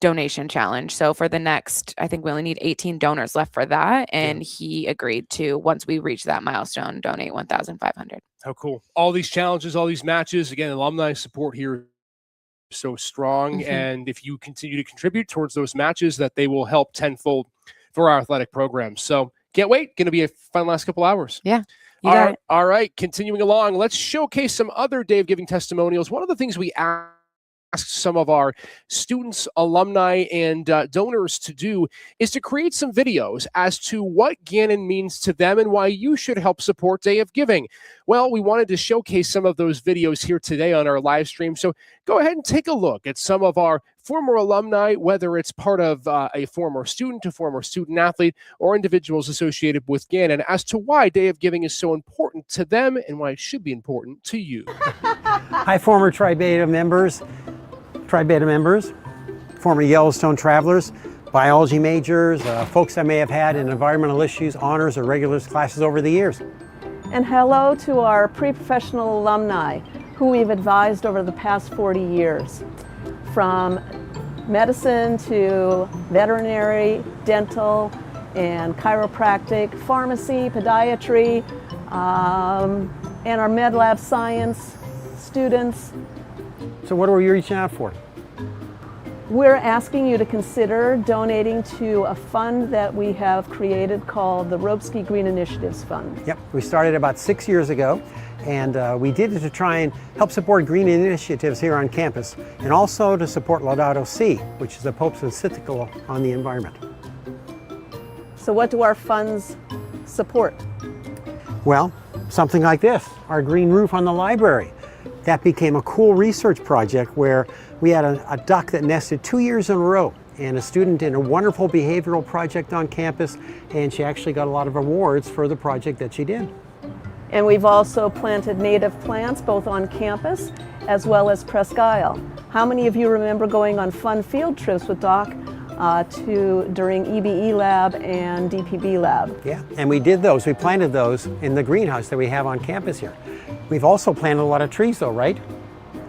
donation challenge. So for the next, I think we only need 18 donors left for that. And he agreed to, once we reach that milestone, donate 1,500. How cool. All these challenges, all these matches, again, alumni support here is so strong. And if you continue to contribute towards those matches, that they will help tenfold for our athletic programs. So can't wait. Going to be a fun last couple hours. Yeah. All right. Continuing along, let's showcase some other Day of Giving testimonials. One of the things we ask some of our students, alumni, and donors to do is to create some videos as to what Gannon means to them and why you should help support Day of Giving. Well, we wanted to showcase some of those videos here today on our live stream. So go ahead and take a look at some of our former alumni, whether it's part of a former student athlete, or individuals associated with Gannon, as to why Day of Giving is so important to them and why it should be important to you. Hi, former Tri Beta members, former Yellowstone travelers, biology majors, folks I may have had in environmental issues, honors, or regulars classes over the years. And hello to our pre-professional alumni who we've advised over the past 40 years. From medicine to veterinary, dental, and chiropractic, pharmacy, podiatry, and our med lab science students. So what are we reaching out for? We're asking you to consider donating to a fund that we have created called the Robesky Green Initiatives Fund. Yep, we started about 6 years ago, and we did it to try and help support green initiatives here on campus, and also to support Laudato Si, which is the Pope's encyclical on the environment. So what do our funds support? Well, something like this, our green roof on the library. That became a cool research project where we had a duck that nested 2 years in a row, and a student did a wonderful behavioral project on campus, and she actually got a lot of awards for the project that she did. And we've also planted native plants both on campus as well as Presque Isle. How many of you remember going on fun field trips with Doc during EBE lab and DPB lab? Yeah, and we did those. We planted those in the greenhouse that we have on campus here. We've also planted a lot of trees though, right?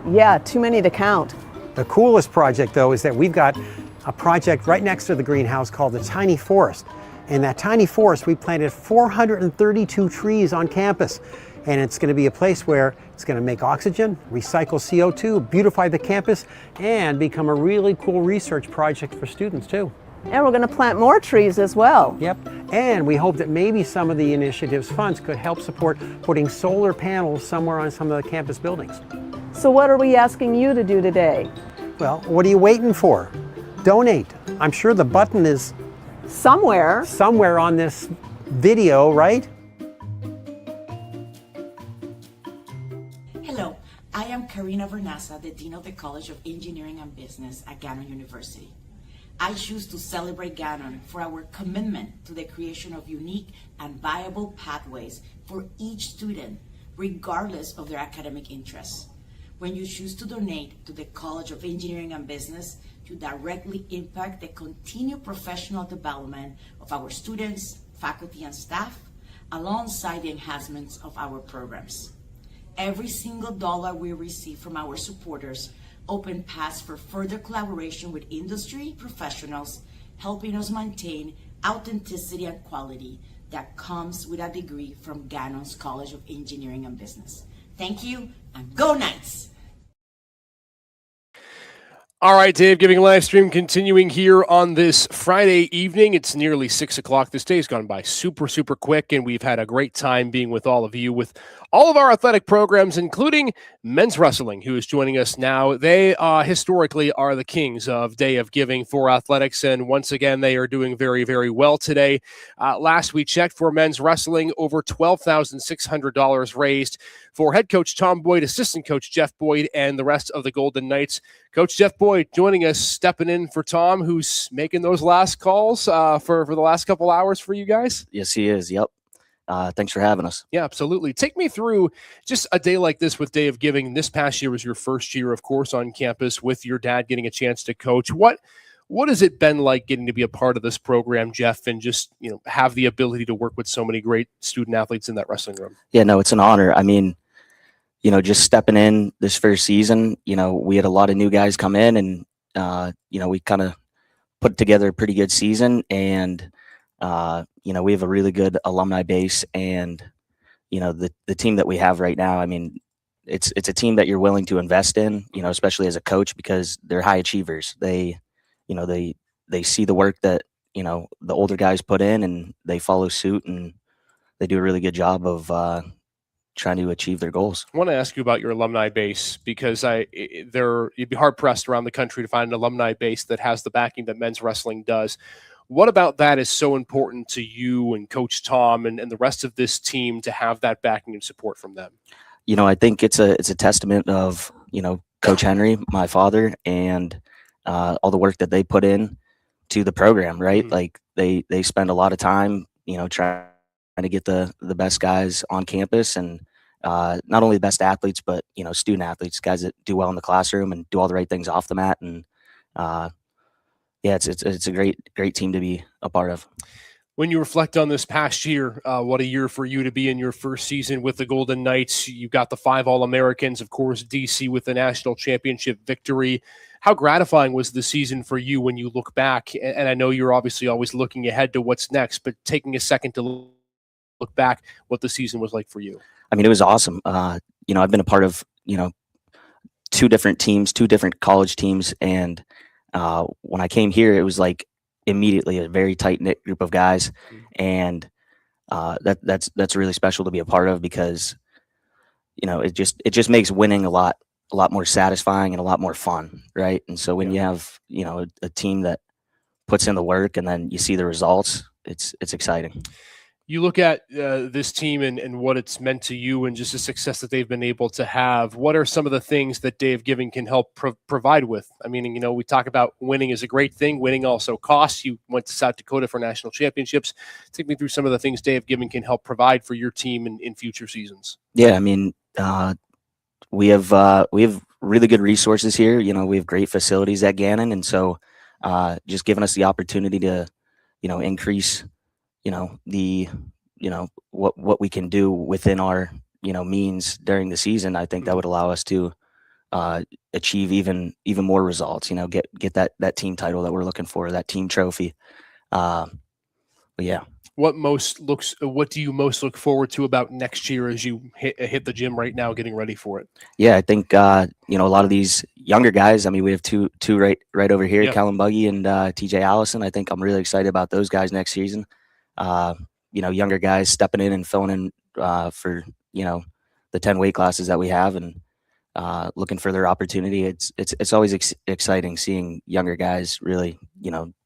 Yeah, too many to count. The coolest project though is that we've got a project right next to the greenhouse called the Tiny Forest. In that tiny forest, we planted 432 trees on campus. And it's going to be a place where it's going to make oxygen, recycle CO2, beautify the campus, and become a really cool research project for students too. And we're going to plant more trees as well. Yep. And we hope that maybe some of the initiative's funds could help support putting solar panels somewhere on some of the campus buildings. So what are we asking you to do today? Well, what are you waiting for? Donate. I'm sure the button is somewhere on this video, right? Hello, I am Karina Vernasa, the Dean of the College of Engineering and Business at Gannon University. I choose to celebrate Gannon for our commitment to the creation of unique and viable pathways for each student, regardless of their academic interests. When you choose to donate to the College of Engineering and Business, you directly impact the continued professional development of our students, faculty, and staff, alongside the enhancements of our programs. Every single dollar we receive from our supporters open paths for further collaboration with industry professionals, helping us maintain authenticity and quality that comes with a degree from Gannon's College of Engineering and Business. Thank you, and go Knights! All right, Dave Giving live stream continuing here on this Friday evening. It's nearly 6 o'clock. This day's gone by super quick, and we've had a great time being with all of you with all of our athletic programs, including men's wrestling, who is joining us now. They historically are the kings of Day of Giving for athletics, and once again, they are doing very well today. Last we checked for men's wrestling, over $12,600 raised for head coach Tom Boyd, assistant coach Jeff Boyd, and the rest of the Golden Knights. Coach Jeff Boyd joining us, stepping in for Tom, who's making those last calls for the last couple hours for you guys. Yes, he is. Yep. Thanks for having us. Yeah, absolutely. Take me through just a day like this with Day of Giving. This past year was your first year, of course, on campus with your dad getting a chance to coach. What has it been like getting to be a part of this program, Jeff, and just have the ability to work with so many great student athletes in that wrestling room? Yeah, no, it's an honor. I mean, just stepping in this first season, we had a lot of new guys come in, and we kind of put together a pretty good season, and we have a really good alumni base, and the team that we have right now, I mean, it's a team that you're willing to invest in, especially as a coach, because they're high achievers. They see the work that the older guys put in, and they follow suit, and they do a really good job of trying to achieve their goals. I want to ask you about your alumni base, because you'd be hard pressed around the country to find an alumni base that has the backing that men's wrestling does. What about that is so important to you and Coach Tom and the rest of this team to have that backing and support from them? I think it's a testament of Coach Henry, my father, and all the work that they put in to the program, right? Mm-hmm. Like they spend a lot of time, trying to get the best guys on campus, and not only the best athletes, but student athletes, guys that do well in the classroom and do all the right things off the mat. And yeah, it's a great team to be a part of. When you reflect on this past year, what a year for you to be in your first season with the Golden Knights. You got the 5 All-Americans, of course, DC with the national championship victory. How gratifying was the season for you when you look back? And I know you're obviously always looking ahead to what's next, but taking a second to look back, what the season was like for you. I mean, it was awesome. I've been a part of, 2 different teams, 2 different college teams. And when I came here, it was like immediately a very tight knit group of guys. And that's really special to be a part of, because, it just makes winning a lot more satisfying and a lot more fun. Right. And so when you have, a team that puts in the work and then you see the results, it's exciting. You look at this team and what it's meant to you and just the success that they've been able to have. What are some of the things that Day of Giving can help provide with? I mean, we talk about winning is a great thing. Winning also costs. You went to South Dakota for national championships. Take me through some of the things Day of Giving can help provide for your team in future seasons. Yeah, I mean, we have really good resources here. We have great facilities at Gannon, and so just giving us the opportunity to, increase what we can do within our means during the season. I think that would allow us to achieve even more results. Get that team title that we're looking for, that team trophy. But yeah. What do you most look forward to about next year as you hit the gym right now, getting ready for it? Yeah, I think a lot of these younger guys. I mean, we have two right over here, Yep. Kellen Buggy and TJ Allison. I think I'm really excited about those guys next season. Younger guys stepping in and filling in for the 10 weight classes that we have, and looking for their opportunity. It's always exciting seeing younger guys really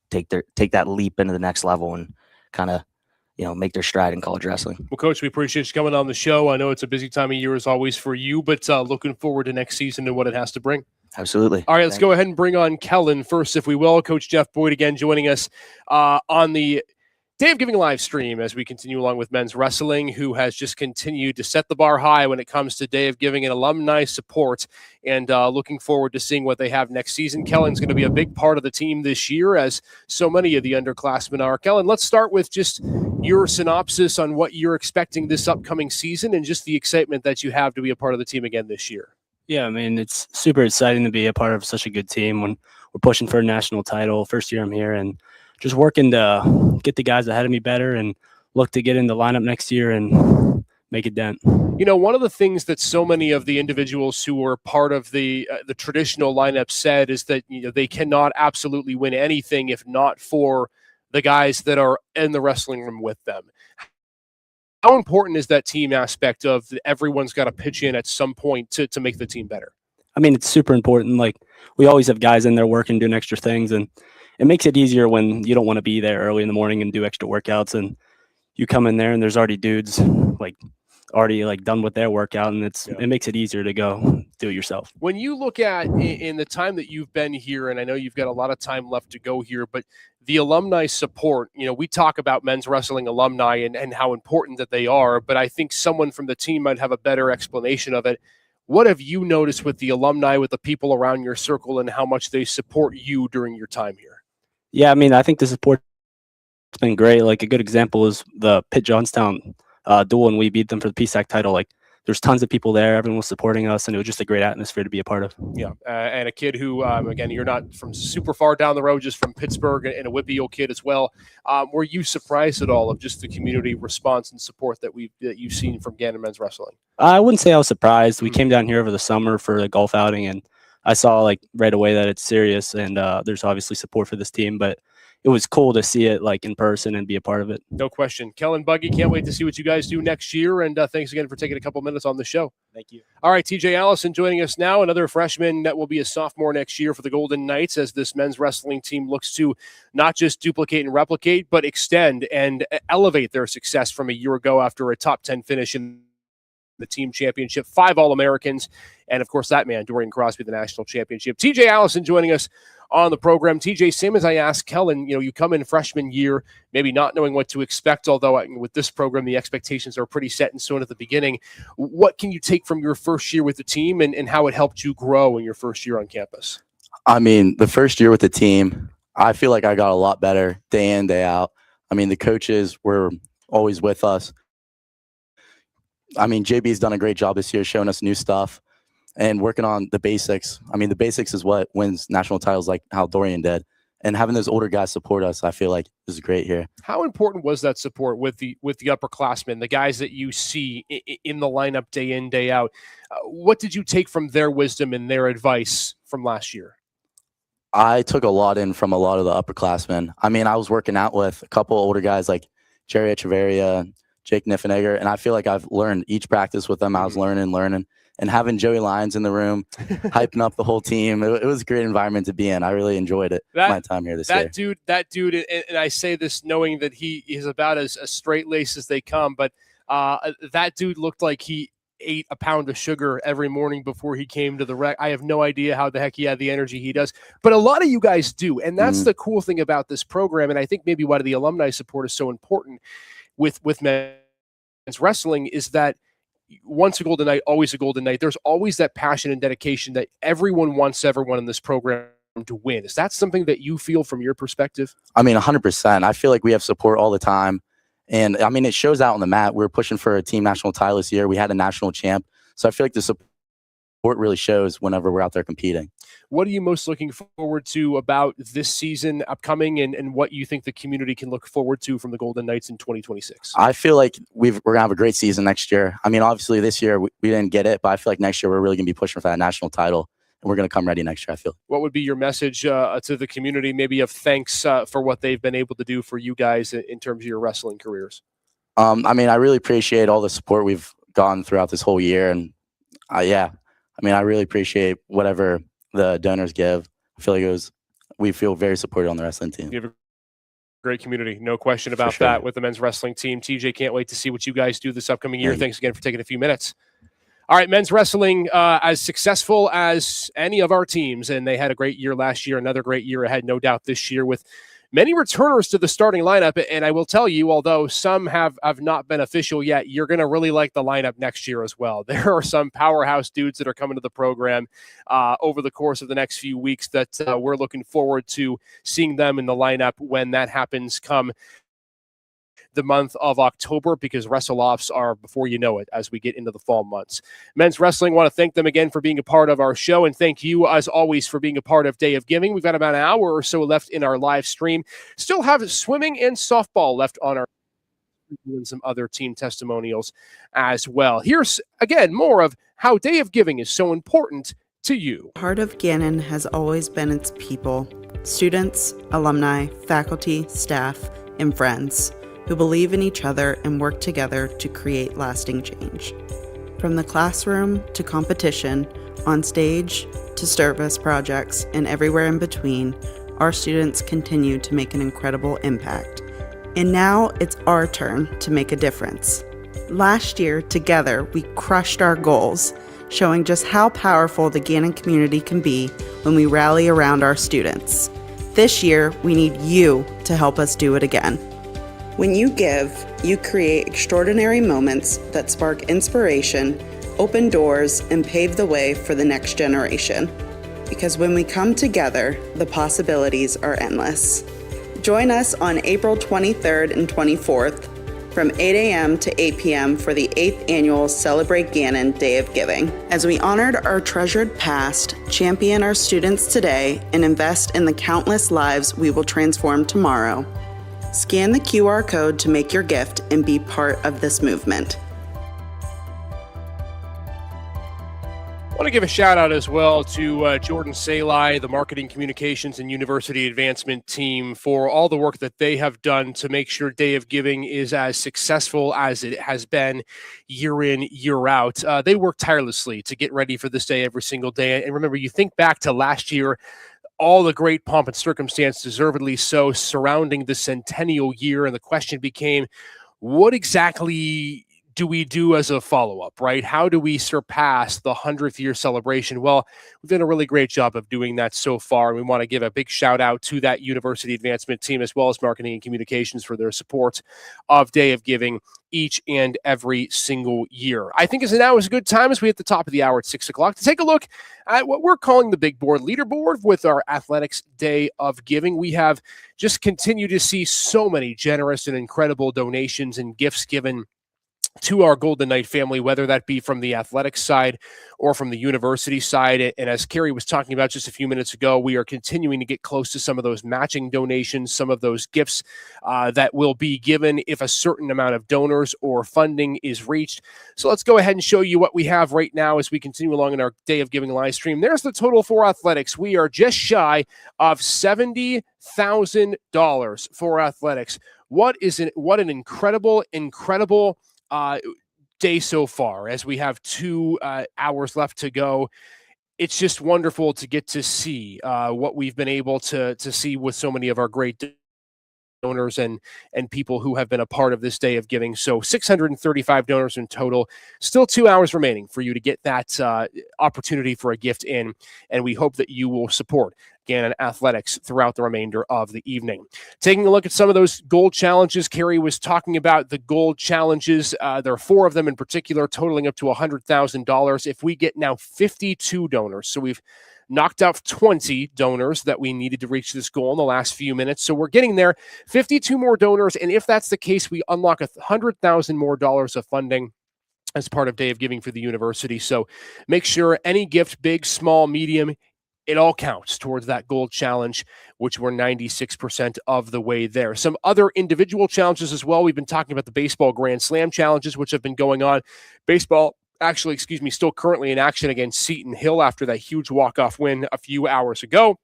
take that leap into the next level and kind of make their stride in college wrestling. Well, Coach, we appreciate you coming on the show. I know it's a busy time of year as always for you, but looking forward to next season and what it has to bring. Absolutely. All right, let's go ahead and bring on Kellen first, if we will. Coach Jeff Boyd again joining us on the Day of Giving live stream as we continue along with men's wrestling, who has just continued to set the bar high when it comes to Day of Giving and alumni support, and looking forward to seeing what they have next season. Kellen's going to be a big part of the team this year, as so many of the underclassmen are. Kellen, let's start with just your synopsis on what you're expecting this upcoming season and just the excitement that you have to be a part of the team again this year. Yeah, I mean, it's super exciting to be a part of such a good team when we're pushing for a national title. First year I'm here, and just working to get the guys ahead of me better and look to get in the lineup next year and make a dent. One of the things that so many of the individuals who were part of the traditional lineup said is that they cannot absolutely win anything if not for the guys that are in the wrestling room with them. How important is that team aspect of everyone's got to pitch in at some point to make the team better? I mean, it's super important. Like, we always have guys in there working, doing extra things, and it makes it easier when you don't want to be there early in the morning and do extra workouts, and you come in there and there's already dudes already done with their workout, and it makes it easier to go do it yourself. When you look at in the time that you've been here, and I know you've got a lot of time left to go here, but the alumni support, we talk about men's wrestling alumni and how important that they are, but I think someone from the team might have a better explanation of it. What have you noticed with the alumni, with the people around your circle, and how much they support you during your time here? Yeah, I mean, I think the support's been great. Like, a good example is the Pitt Johnstown duel, and we beat them for the PSAC title. Like, there's tons of people there. Everyone was supporting us, and it was just a great atmosphere to be a part of. Yeah, and a kid who, again, you're not from super far down the road, just from Pittsburgh, and a Whippy kid as well. Were you surprised at all of just the community response and support that you've seen from Gannon men's wrestling? I wouldn't say I was surprised. We came down here over the summer for a golf outing, and I saw right away that it's serious, and there's obviously support for this team, but it was cool to see it in person and be a part of it. No question. Kellen Buggy, can't wait to see what you guys do next year, and thanks again for taking a couple minutes on the show. Thank you. All right, TJ Allison joining us now, another freshman that will be a sophomore next year for the Golden Knights, as this men's wrestling team looks to not just duplicate and replicate, but extend and elevate their success from a year ago after a top 10 finish in the team championship, 5 All-Americans, and of course that man, Dorian Crosby, the national championship. TJ Allison joining us on the program. TJ, same as I asked Kellen, you come in freshman year, maybe not knowing what to expect, although with this program, the expectations are pretty set in stone at the beginning. What can you take from your first year with the team and how it helped you grow in your first year on campus? I mean, the first year with the team, I feel like I got a lot better day in, day out. I mean, the coaches were always with us. I mean, JB's done a great job this year showing us new stuff and working on the basics. I mean, the basics is what wins national titles, like how Dorian did. And having those older guys support us, I feel like is great here. How important was that support with the upperclassmen, the guys that you see in the lineup day in, day out? What did you take from their wisdom and their advice from last year? I took a lot in from a lot of the upperclassmen. I mean, I was working out with a couple older guys like Jerry Echeverria, Jake Niffenegger, and I feel like I've learned each practice with them. I was learning, and having Joey Lyons in the room, hyping up the whole team. It was a great environment to be in. I really enjoyed it, my time here this year. That dude, and I say this knowing that he is about as straight-laced as they come, but that dude looked like he ate a pound of sugar every morning before he came to the rec. I have no idea how the heck he had the energy he does, but a lot of you guys do, and that's the cool thing about this program, and I think maybe why the alumni support is so important with men's wrestling is that once a Golden Knight, always a Golden Knight. There's always that passion and dedication that everyone wants everyone in this program to win. Is that something that you feel from your perspective? I mean, 100%. I feel like we have support all the time. And I mean, it shows out on the mat. We're pushing for a team national title this year. We had a national champ. So I feel like the support really shows whenever we're out there competing. What are you most looking forward to about this season upcoming, and what you think the community can look forward to from the Golden Knights in 2026? I feel like we're going to have a great season next year. I mean, obviously this year we didn't get it, but I feel like next year we're really going to be pushing for that national title, and we're going to come ready next year, I feel. What would be your message to the community, maybe of thanks for what they've been able to do for you guys in terms of your wrestling careers? I mean, I really appreciate all the support we've gotten throughout this whole year, and yeah, I mean, I really appreciate whatever the donors give. I feel like we feel very supported on the wrestling team. You have a great community, no question about that, with the men's wrestling team. TJ, can't wait to see what you guys do this upcoming year. Thanks again for taking a few minutes. All right, men's wrestling, as successful as any of our teams, and they had a great year last year, another great year ahead, no doubt, this year, with many returners to the starting lineup. And I will tell you, although some have not been official yet, you're going to really like the lineup next year as well. There are some powerhouse dudes that are coming to the program over the course of the next few weeks that we're looking forward to seeing them in the lineup when that happens come the month of October, because wrestle-offs are before you know it as we get into the fall months. Men's wrestling, want to thank them again for being a part of our show, and thank you as always for being a part of Day of Giving. We've got about an hour or so left in our live stream. Still have swimming and softball left on our and some other team testimonials as well. Here's again more of how Day of Giving is so important to you. Part of Gannon has always been its people, students, alumni, faculty, staff, and friends who believe in each other and work together to create lasting change. From the classroom to competition, on stage to service projects, and everywhere in between, our students continue to make an incredible impact. And now it's our turn to make a difference. Last year, together, we crushed our goals, showing just how powerful the Gannon community can be when we rally around our students. This year, we need you to help us do it again. When you give, you create extraordinary moments that spark inspiration, open doors, and pave the way for the next generation. Because when we come together, the possibilities are endless. Join us on April 23rd and 24th from 8 a.m. to 8 p.m. for the 8th annual Celebrate Gannon Day of Giving. As we honored our treasured past, champion our students today, and invest in the countless lives we will transform tomorrow. Scan the QR code to make your gift and be part of this movement. I want to give a shout out as well to Jordan Salai, the Marketing Communications and University Advancement team, for all the work that they have done to make sure Day of Giving is as successful as it has been year in, year out. They work tirelessly to get ready for this day every single day. And remember, you think back to last year, all the great pomp and circumstance, deservedly so, surrounding the centennial year. And the question became, what exactly do we do as a follow-up, right? How do we surpass the 100th year celebration? Well, we've done a really great job of doing that so far. And we want to give a big shout out to that University Advancement team, as well as Marketing and Communications, for their support of Day of Giving each and every single year. I think now is a good time, as we hit the top of the hour at 6 o'clock, to take a look at what we're calling the big board leaderboard with our Athletics Day of Giving. We have just continued to see so many generous and incredible donations and gifts given to our Golden Knight family, whether that be from the athletics side or from the university side. And as Carrie was talking about just a few minutes ago, we are continuing to get close to some of those matching donations, some of those gifts that will be given if a certain amount of donors or funding is reached. So let's go ahead and show you what we have right now as we continue along in our Day of Giving live stream. There's the total for athletics. We are just shy of $70,000 for athletics. What an incredible day so far, as we have 2 hours left to go. It's just wonderful to get to see what we've been able to see with so many of our great donors and people who have been a part of this Day of Giving. So 635 donors in total. Still 2 hours remaining for you to get that opportunity for a gift in, and we hope that you will support Gannon Athletics throughout the remainder of the evening. Taking a look at some of those gold challenges, Carrie was talking about the gold challenges. There are 4 of them in particular, totaling up to $100,000. If we get now 52 donors, so we've knocked out 20 donors that we needed to reach this goal in the last few minutes. So we're getting there. 52 more donors, and if that's the case, we unlock $100,000 more of funding as part of Day of Giving for the university. So make sure any gift, big, small, medium, it all counts towards that gold challenge, which we're 96% of the way there. Some other individual challenges as well. We've been talking about the baseball Grand Slam challenges, which have been going on. Baseball, actually, still currently in action against Seton Hill after that huge walk-off win a few hours ago.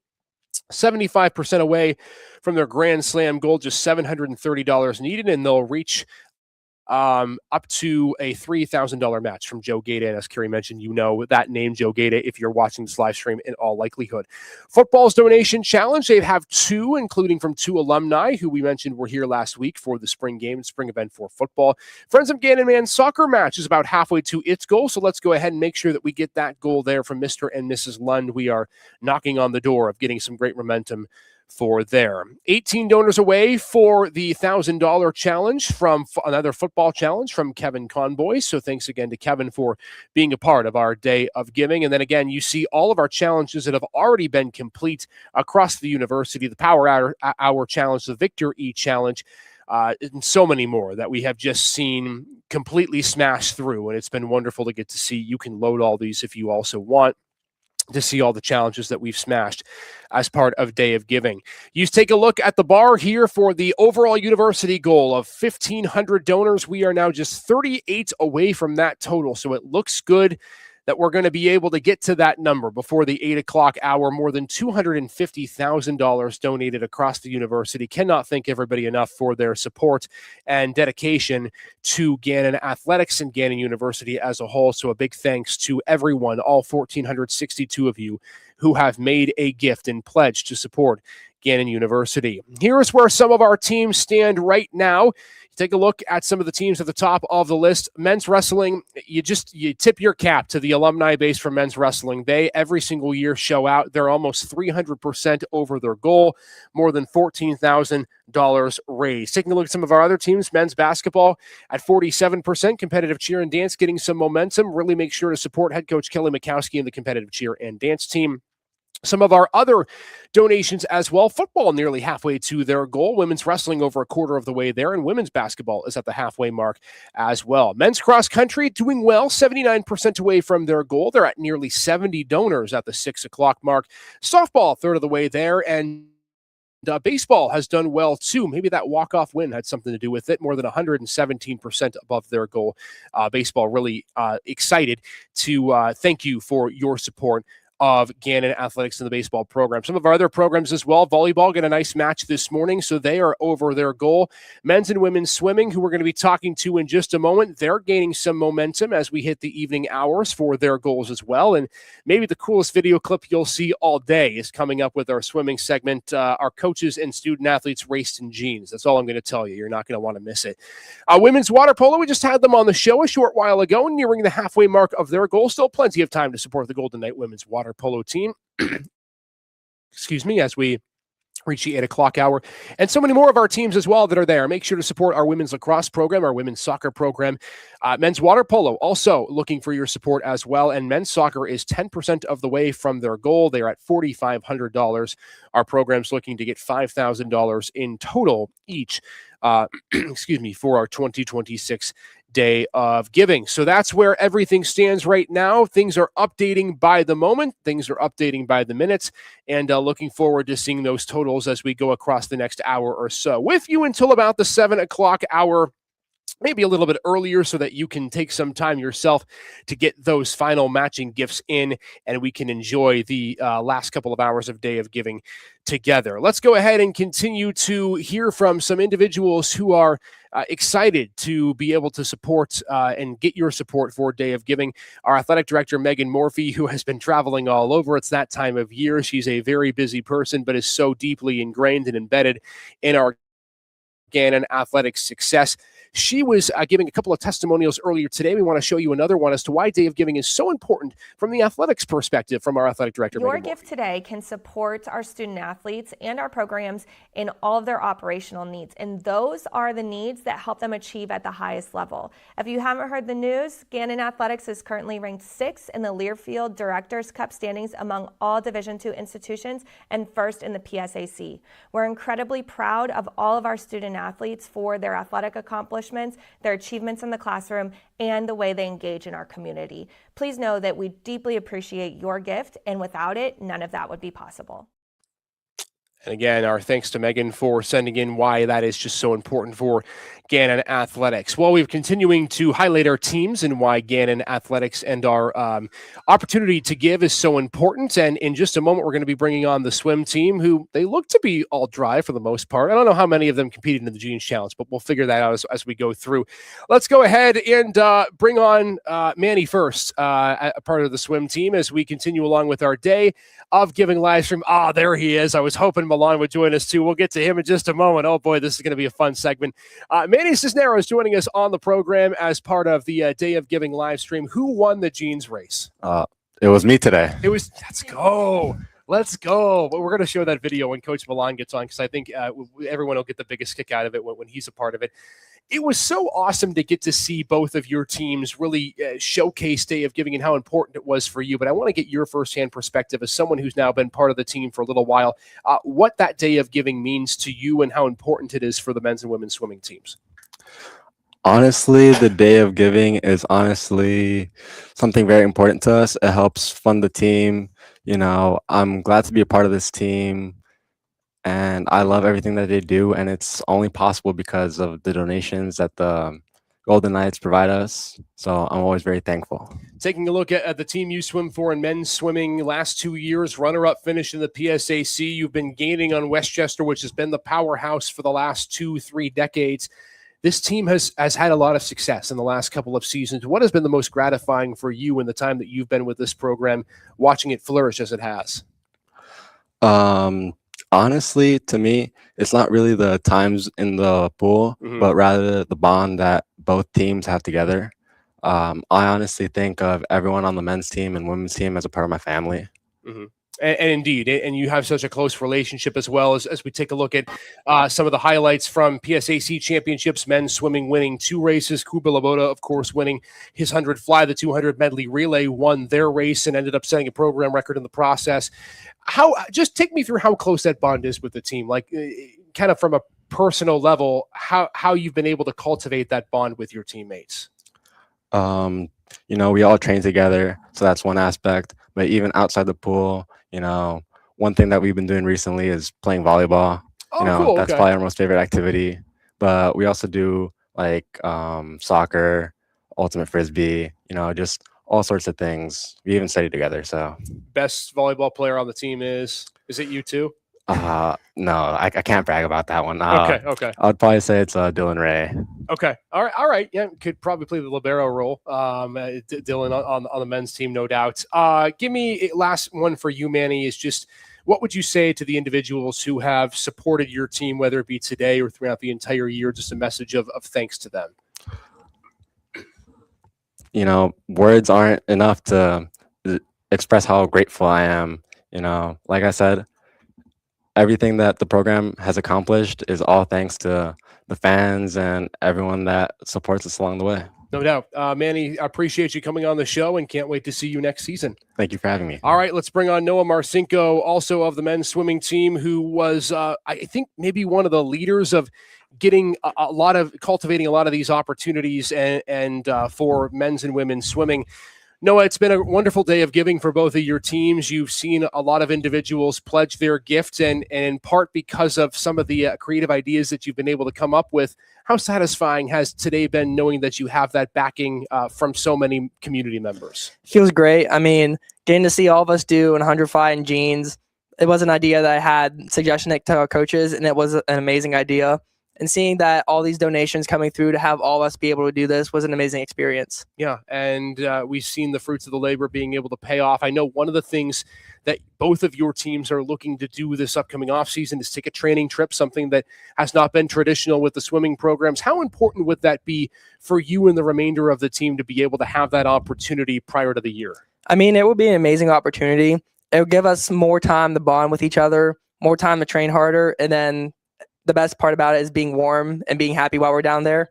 75% away from their Grand Slam goal, just $730 needed, and they'll reach up to a $3,000 match from Joe Gata. And as Carrie mentioned, you know that name, Joe Gata, if you're watching this live stream in all likelihood. Football's donation challenge, they have two, including from two alumni who we mentioned were here last week for the spring game and spring event for football. Friends of Gannon Man soccer match is about halfway to its goal, so let's go ahead and make sure that we get that goal there from Mr. and Mrs. Lund. We are knocking on the door of getting some great momentum for there. 18 donors away for the $1,000 challenge from another football challenge from Kevin Conboy. So thanks again to Kevin for being a part of our Day of Giving. And then again, you see all of our challenges that have already been complete across the university, the Power Hour Challenge, the Victor E Challenge, and so many more that we have just seen completely smash through. And it's been wonderful to get to see. You can load all these if you also want to see all the challenges that we've smashed as part of Day of Giving. You take a look at the bar here for the overall university goal of 1,500 donors. We are now just 38 away from that total, so it looks good that we're going to be able to get to that number before the 8 o'clock hour. More than $250,000 donated across the university. Cannot thank everybody enough for their support and dedication to Gannon Athletics and Gannon University as a whole. So a big thanks to everyone, all 1,462 of you who have made a gift and pledged to support Gannon University. Here is where some of our teams stand right now. Take a look at some of the teams at the top of the list. Men's wrestling, you tip your cap to the alumni base for men's wrestling. They every single year show out. They're almost 300% over their goal, more than $14,000 raised. Taking a look at some of our other teams, men's basketball at 47%, competitive cheer and dance getting some momentum. Really make sure to support head coach Kelly Mikowski and the competitive cheer and dance team. Some of our other donations as well. Football nearly halfway to their goal. Women's wrestling over a quarter of the way there. And women's basketball is at the halfway mark as well. Men's cross country doing well. 79% away from their goal. They're at nearly 70 donors at the 6 o'clock mark. Softball, third of the way there. And baseball has done well too. Maybe that walk-off win had something to do with it. More than 117% above their goal. Baseball really excited to thank you for your support of Gannon Athletics and the baseball program. Some of our other programs as well. Volleyball got a nice match this morning, so they are over their goal. Men's and women's swimming, who we're going to be talking to in just a moment, they're gaining some momentum as we hit the evening hours for their goals as well. And maybe the coolest video clip you'll see all day is coming up with our swimming segment. Our coaches and student athletes raced in jeans. That's all I'm going to tell you. You're not going to want to miss it. Women's water polo, we just had them on the show a short while ago, nearing the halfway mark of their goal. Still plenty of time to support the Golden Knight women's water polo team. Excuse me, as we reach the 8 o'clock hour. And so many more of our teams as well that are there. Make sure to support our women's lacrosse program, our women's soccer program. Men's water polo also looking for your support as well. And men's soccer is 10% of the way from their goal. They're at $4,500. Our program's looking to get $5,000 in total each, for our 2026 Day of Giving. So that's where everything stands right now. Things are updating by the moment. Things are updating by the minutes. And looking forward to seeing those totals as we go across the next hour or so. With you until about the 7 o'clock hour, maybe a little bit earlier, so that you can take some time yourself to get those final matching gifts in, and we can enjoy the last couple of hours of Day of Giving together. Let's go ahead and continue to hear from some individuals who are excited to be able to support and get your support for Day of Giving. Our athletic director, Megan Morphy, who has been traveling all over. It's that time of year. She's a very busy person, but is so deeply ingrained and embedded in our Gannon Athletics success. She was giving a couple of testimonials earlier today. We want to show you another one as to why Day of Giving is so important from the athletics perspective from our athletic director. Your gift today can support our student athletes and our programs in all of their operational needs. And those are the needs that help them achieve at the highest level. If you haven't heard the news, Gannon Athletics is currently ranked 6th in the Learfield Directors Cup standings among all Division II institutions and 1st in the PSAC. We're incredibly proud of all of our student athletes for their athletic accomplishments accomplishments, their achievements in the classroom, and the way they engage in our community. Please know that we deeply appreciate your gift, and without it, none of that would be possible. And again, our thanks to Megan for sending in why that is just so important for Gannon Athletics. Well, we're continuing to highlight our teams and why Gannon Athletics and our opportunity to give is so important. And in just a moment, we're going to be bringing on the swim team, who they look to be all dry for the most part. I don't know how many of them competed in the Jeans Challenge, but we'll figure that out as we go through. Let's go ahead and bring on Manny first, a part of the swim team, as we continue along with our day of giving live stream. Ah, there he is. I was hoping Milan would join us too. We'll get to him in just a moment. Oh boy, this is going to be a fun segment. Manny Cisneros joining us on the program as part of the Day of Giving live stream. Who won the jeans race? It was me today. It was. Let's go. Let's go. But we're going to show that video when Coach Milan gets on, because I think everyone will get the biggest kick out of it when he's a part of it. It was so awesome to get to see both of your teams really showcase Day of Giving and how important it was for you. But I want to get your firsthand perspective as someone who's now been part of the team for a little while, what that Day of Giving means to you and how important it is for the men's and women's swimming teams. Honestly, the Day of Giving is honestly something very important to us. It helps fund the team. You know, I'm glad to be a part of this team, and I love everything that they do. And it's only possible because of the donations that the Golden Knights provide us. So I'm always very thankful. Taking a look at the team you swim for in men's swimming last 2 years, runner-up finish in the PSAC. You've been gaining on Westchester, which has been the powerhouse for the last 2-3 decades. This team has had a lot of success in the last couple of seasons. What has been the most gratifying for you in the time that you've been with this program, watching it flourish as it has? Honestly, to me, it's not really the times in the pool, but rather the bond that both teams have together. I honestly think of everyone on the men's team and women's team as a part of my family. And indeed, and you have such a close relationship as well. As we take a look at some of the highlights from PSAC championships, men's swimming winning 2 races. Kuba Laboda, of course, winning his 100 fly, the 200 medley relay, won their race and ended up setting a program record in the process. Just take me through how close that bond is with the team, like kind of from a personal level, how you've been able to cultivate that bond with your teammates. You know, we all train together, so that's one aspect. But even outside the pool, you know, one thing that we've been doing recently is playing volleyball. Oh, you know, cool. that's Okay. probably our most favorite activity. But we also do like soccer, ultimate frisbee, you know, just all sorts of things. We even study together. So Best volleyball player on the team is it you too? no, I can't brag about that one. Okay. I'd probably say it's Dylan Ray. Okay. All right. Yeah, could probably play the libero role. Dylan on the men's team, no doubt. Give me a last one for you, Manny, is just what would you say to the individuals who have supported your team, whether it be today or throughout the entire year, just a message of thanks to them? You know, words aren't enough to express how grateful I am. You know, like I said, everything that the program has accomplished is all thanks to the fans and everyone that supports us along the way. No doubt. Manny, I appreciate you coming on the show and can't wait to see you next season. Thank you for having me. All right, let's bring on Noah Marcinko, also of the men's swimming team, who was, I think, maybe one of the leaders of getting cultivating a lot of these opportunities and for men's and women's swimming. Noah, it's been a wonderful day of giving for both of your teams. You've seen a lot of individuals pledge their gifts, and in part because of some of the creative ideas that you've been able to come up with. How satisfying has today been knowing that you have that backing from so many community members? Feels great. I mean, getting to see all of us do 100 fly in jeans, it was an idea that I had suggestion to our coaches, and it was an amazing idea. And seeing that all these donations coming through to have all of us be able to do this was an amazing experience. Yeah, and we've seen the fruits of the labor being able to pay off. I know one of the things that both of your teams are looking to do this upcoming offseason is take a training trip, something that has not been traditional with the swimming programs. How important would that be for you and the remainder of the team to be able to have that opportunity prior to the year? I mean, it would be an amazing opportunity. It would give us more time to bond with each other, more time to train harder, and then the best part about it is being warm and being happy while we're down there.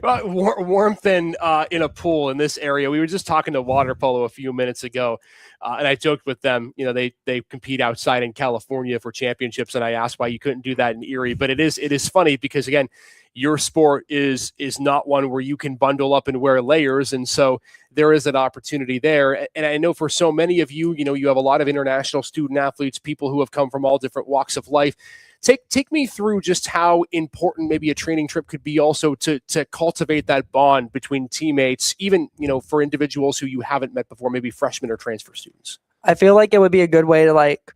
Warmth in a pool in this area. We were just talking to water polo a few minutes ago, and I joked with them. You know, they compete outside in California for championships, and I asked why you couldn't do that in Erie. But it is funny because, again, your sport is not one where you can bundle up and wear layers, and so there is an opportunity there. And I know for so many of you, you have a lot of international student athletes, people who have come from all different walks of life. Take me through just how important maybe a training trip could be also to cultivate that bond between teammates, even, for individuals who you haven't met before, maybe freshmen or transfer students. I feel like it would be a good way to like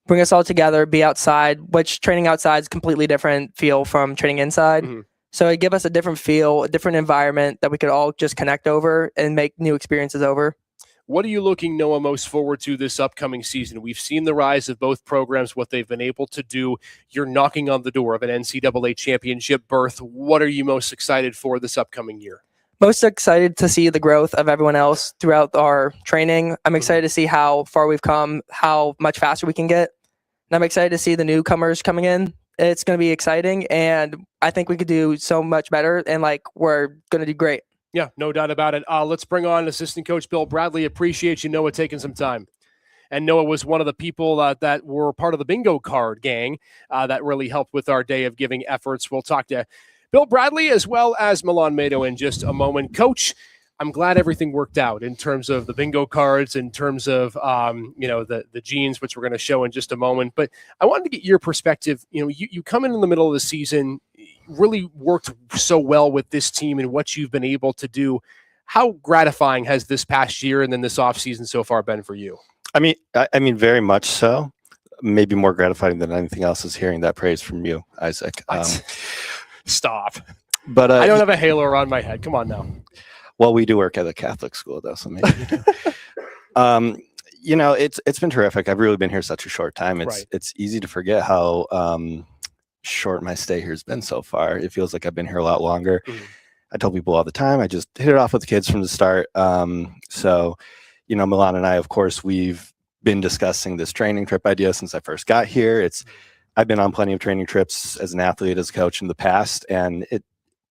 bring us all together, be outside, which training outside is completely different feel from training inside. Mm-hmm. So it give us a different feel, a different environment that we could all just connect over and make new experiences over. What are you looking, Noah, most forward to this upcoming season? We've seen the rise of both programs, what they've been able to do. You're knocking on the door of an NCAA championship berth. What are you most excited for this upcoming year? Most excited to see the growth of everyone else throughout our training. I'm excited to see how far we've come, how much faster we can get. And I'm excited to see the newcomers coming in. It's going to be exciting, and I think we could do so much better, and we're going to do great. Yeah, no doubt about it. Let's bring on assistant coach Bill Bradley. Appreciate you, Noah, taking some time. And Noah was one of the people that were part of the bingo card gang that really helped with our Day of Giving efforts. We'll talk to Bill Bradley as well as Milan Mado in just a moment. Coach, I'm glad everything worked out in terms of the bingo cards, in terms of the jeans, which we're going to show in just a moment. But I wanted to get your perspective. You come in the middle of the season, really worked so well with this team and what you've been able to do. How gratifying has this past year and then this offseason so far been for you? I mean, very much so. Maybe more gratifying than anything else is hearing that praise from you, Isaac. Stop. But I don't have a halo around my head. Come on now. Well, we do work at a Catholic school, though, so maybe you do. It's been terrific. I've really been here such a short time. It's easy to forget how short my stay here has been so far. It feels like I've been here a lot longer. Mm-hmm. I tell people all the time, I just hit it off with the kids from the start. So, Milan and I, of course, we've been discussing this training trip idea since I first got here. I've been on plenty of training trips as an athlete, as a coach in the past, and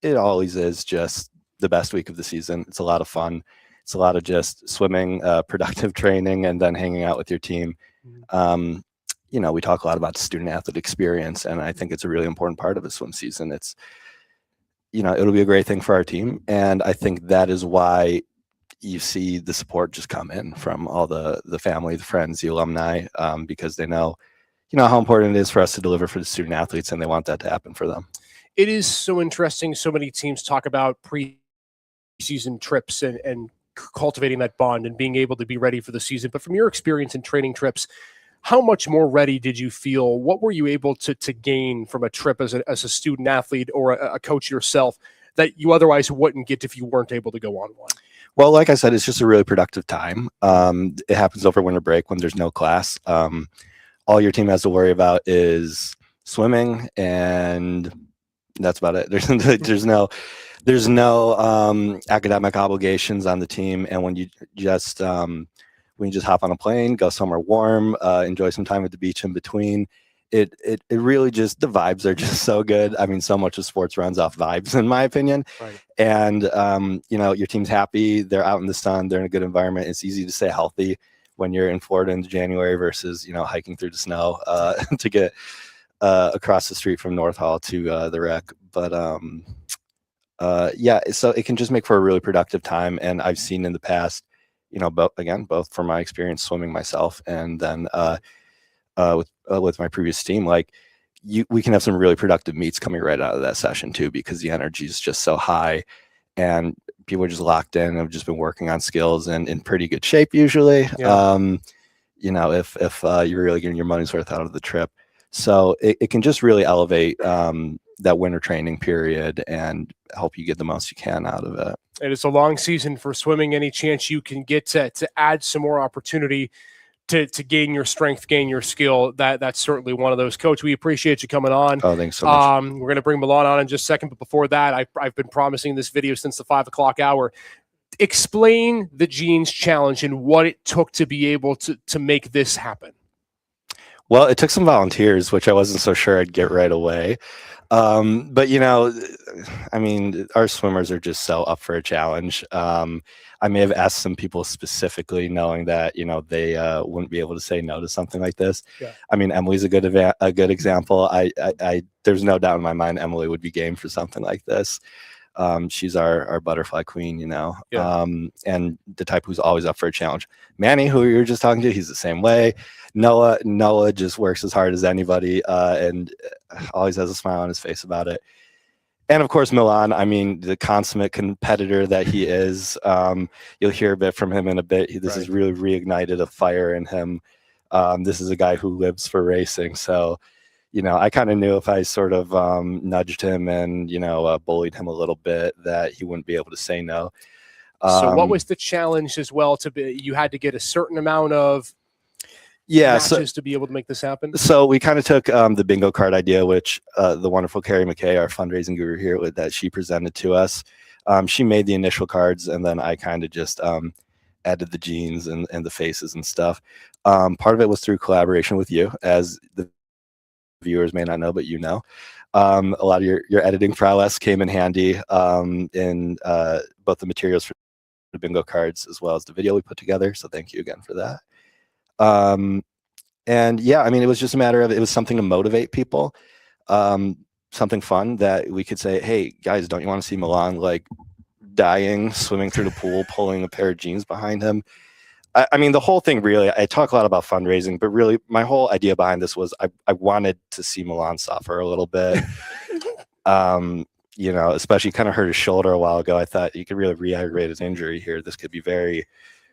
it always is just the best week of the season. It's a lot of fun. It's a lot of just swimming, productive training, and then hanging out with your team. We talk a lot about student athlete experience, and I think it's a really important part of a swim season. It'll be a great thing for our team, and I think that is why you see the support just come in from all the family, the friends, the alumni, because they know, how important it is for us to deliver for the student athletes, and they want that to happen for them. It is so interesting. So many teams talk about preseason trips and cultivating that bond and being able to be ready for the season. But from your experience in training trips, how much more ready did you feel? What were you able to gain from a trip as a student athlete or a coach yourself that you otherwise wouldn't get if you weren't able to go on one? Well, like I said, it's just a really productive time. It happens over winter break when there's no class. All your team has to worry about is swimming, and that's about it. There's no academic obligations on the team, and when you just hop on a plane, go somewhere warm, enjoy some time at the beach in between, it really just, the vibes are just so good. I mean, so much of sports runs off vibes, in my opinion. Right. And your team's happy, they're out in the sun, they're in a good environment. It's easy to stay healthy when you're in Florida in January versus hiking through the snow to get across the street from North Hall to the rec. But so it can just make for a really productive time. And I've seen in the past, both from my experience swimming myself and then with my previous team, we can have some really productive meets coming right out of that session too, because the energy is just so high and people are just locked in and have just been working on skills and in pretty good shape usually. Yeah. If you're really getting your money's worth out of the trip. So it can just really elevate that winter training period and help you get the most you can out of it. And it's a long season for swimming. Any chance you can get to add some more opportunity to gain your strength, gain your skill, that's certainly one of those. Coach, we appreciate you coming on. Oh, thanks so much. We're going to bring Milan on in just a second, but before that, I've been promising this video since the 5 o'clock hour. Explain the jeans challenge and what it took to be able to make this happen. Well, it took some volunteers, which I wasn't so sure I'd get right away. But our swimmers are just so up for a challenge. I may have asked some people specifically, knowing that they wouldn't be able to say no to something like this. Yeah. I mean, Emily's a good example. I there's no doubt in my mind Emily would be game for something like this. She's our butterfly queen, Yeah. and the type who's always up for a challenge. Manny, who you were just talking to, he's the same way. Noah just works as hard as anybody, and always has a smile on his face about it. And of course, Milan, I mean, the consummate competitor that he is. You'll hear a bit from him in a bit. This has really reignited a fire in him. This is a guy who lives for racing. So, I kind of knew if I sort of nudged him and, bullied him a little bit, that he wouldn't be able to say no. So what was the challenge as well? You had to get a certain amount of matches to be able to make this happen? So we kind of took the bingo card idea, which the wonderful Carrie McKay, our fundraising guru here, that she presented to us. She made the initial cards, and then I kind of just added the genes and the faces and stuff. Part of it was through collaboration with you, as the viewers may not know, but a lot of your editing prowess came in handy in both the materials for the bingo cards as well as the video we put together. So thank you again for that. And yeah, I mean, it was just a matter of, it was something to motivate people, something fun that we could say, hey guys, don't you want to see Milan like dying, swimming through the pool, pulling a pair of jeans behind him? I mean, the whole thing, really, I talk a lot about fundraising, but really my whole idea behind this was I wanted to see Milan suffer a little bit. Especially kind of hurt his shoulder a while ago. I thought you could really re-aggravate his injury here. This could be very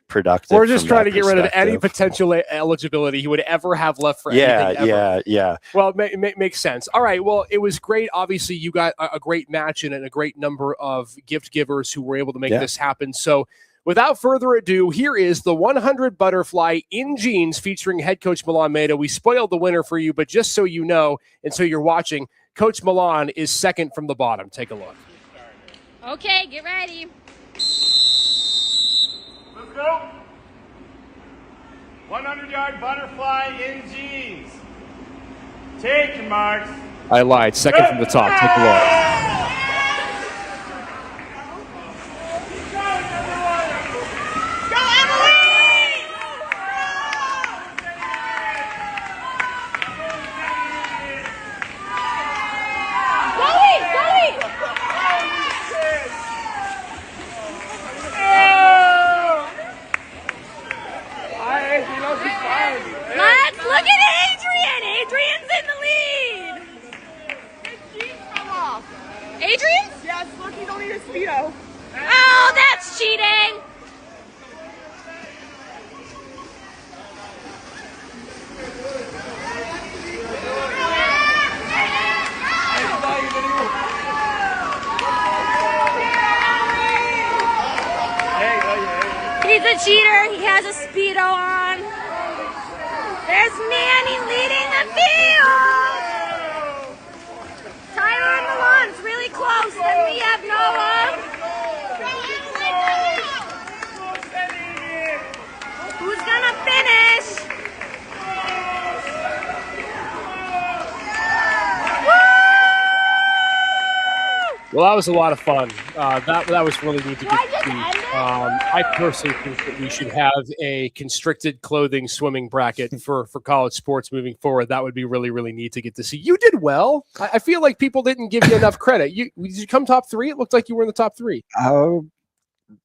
productive. We're just trying to get rid of any potential eligibility he would ever have left for anything ever. Yeah. Well, it makes sense. All right. Well, it was great. Obviously, you got a great match and a great number of gift givers who were able to make this happen. So without further ado, here is the 100 Butterfly in Jeans featuring head coach Milan Maida. We spoiled the winner for you, but just so you know, and so you're watching, Coach Milan is second from the bottom. Take a look. Okay, get ready. Let's go. 100-yard butterfly in jeans. Take your marks. I lied. Second from the top. Take a look. Let's look at Adrian. Adrian's in the lead. His jeans fell off. Adrian? Yes, look, he's only a Speedo. Oh, that's cheating. He's a cheater. He has a Speedo on. There's Manny leading the field. Tyler and Milan's really close. Then we have Noah. Who's gonna finish? Well, that was a lot of fun. That was really neat to get to see. I personally think that we should have a constricted clothing swimming bracket for college sports moving forward. That would be really, really neat to get to see. You did well. I feel like people didn't give you enough credit. Did you come top 3? It looked like you were in the top 3.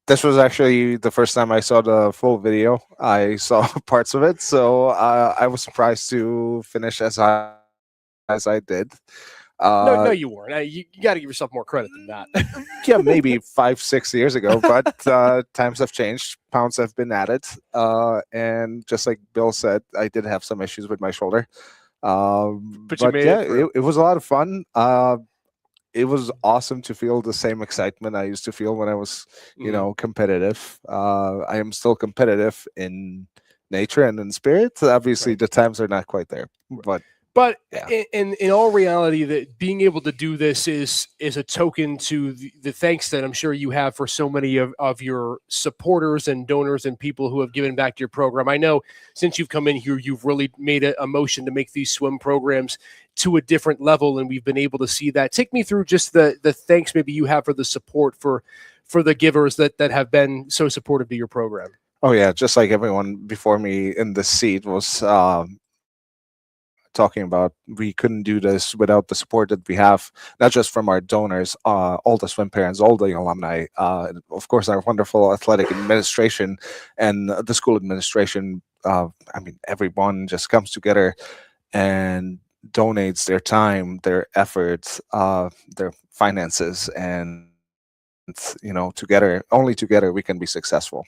This was actually the first time I saw the full video. I saw parts of it, so I was surprised to finish as high as I did. No, you weren't. You got to give yourself more credit than that. Yeah, maybe 5-6 years ago, but times have changed. Pounds have been added, and just like Bill said, I did have some issues with my shoulder. But you made it was a lot of fun. It was awesome to feel the same excitement I used to feel when I was, competitive. I am still competitive in nature and in spirit. Obviously, the times are not quite there, But in all reality, that being able to do this is a token to the thanks that I'm sure you have for so many of your supporters and donors and people who have given back to your program. I know since you've come in here, you've really made a motion to make these swim programs to a different level, and we've been able to see that. Take me through just the thanks maybe you have for the support for for the givers that have been so supportive to your program. Oh yeah, just like everyone before me in this seat was talking about, we couldn't do this without the support that we have, not just from our donors, all the swim parents, all the alumni, of course, our wonderful athletic administration and the school administration. I mean, everyone just comes together and donates their time, their efforts, their finances, and together, only together, we can be successful.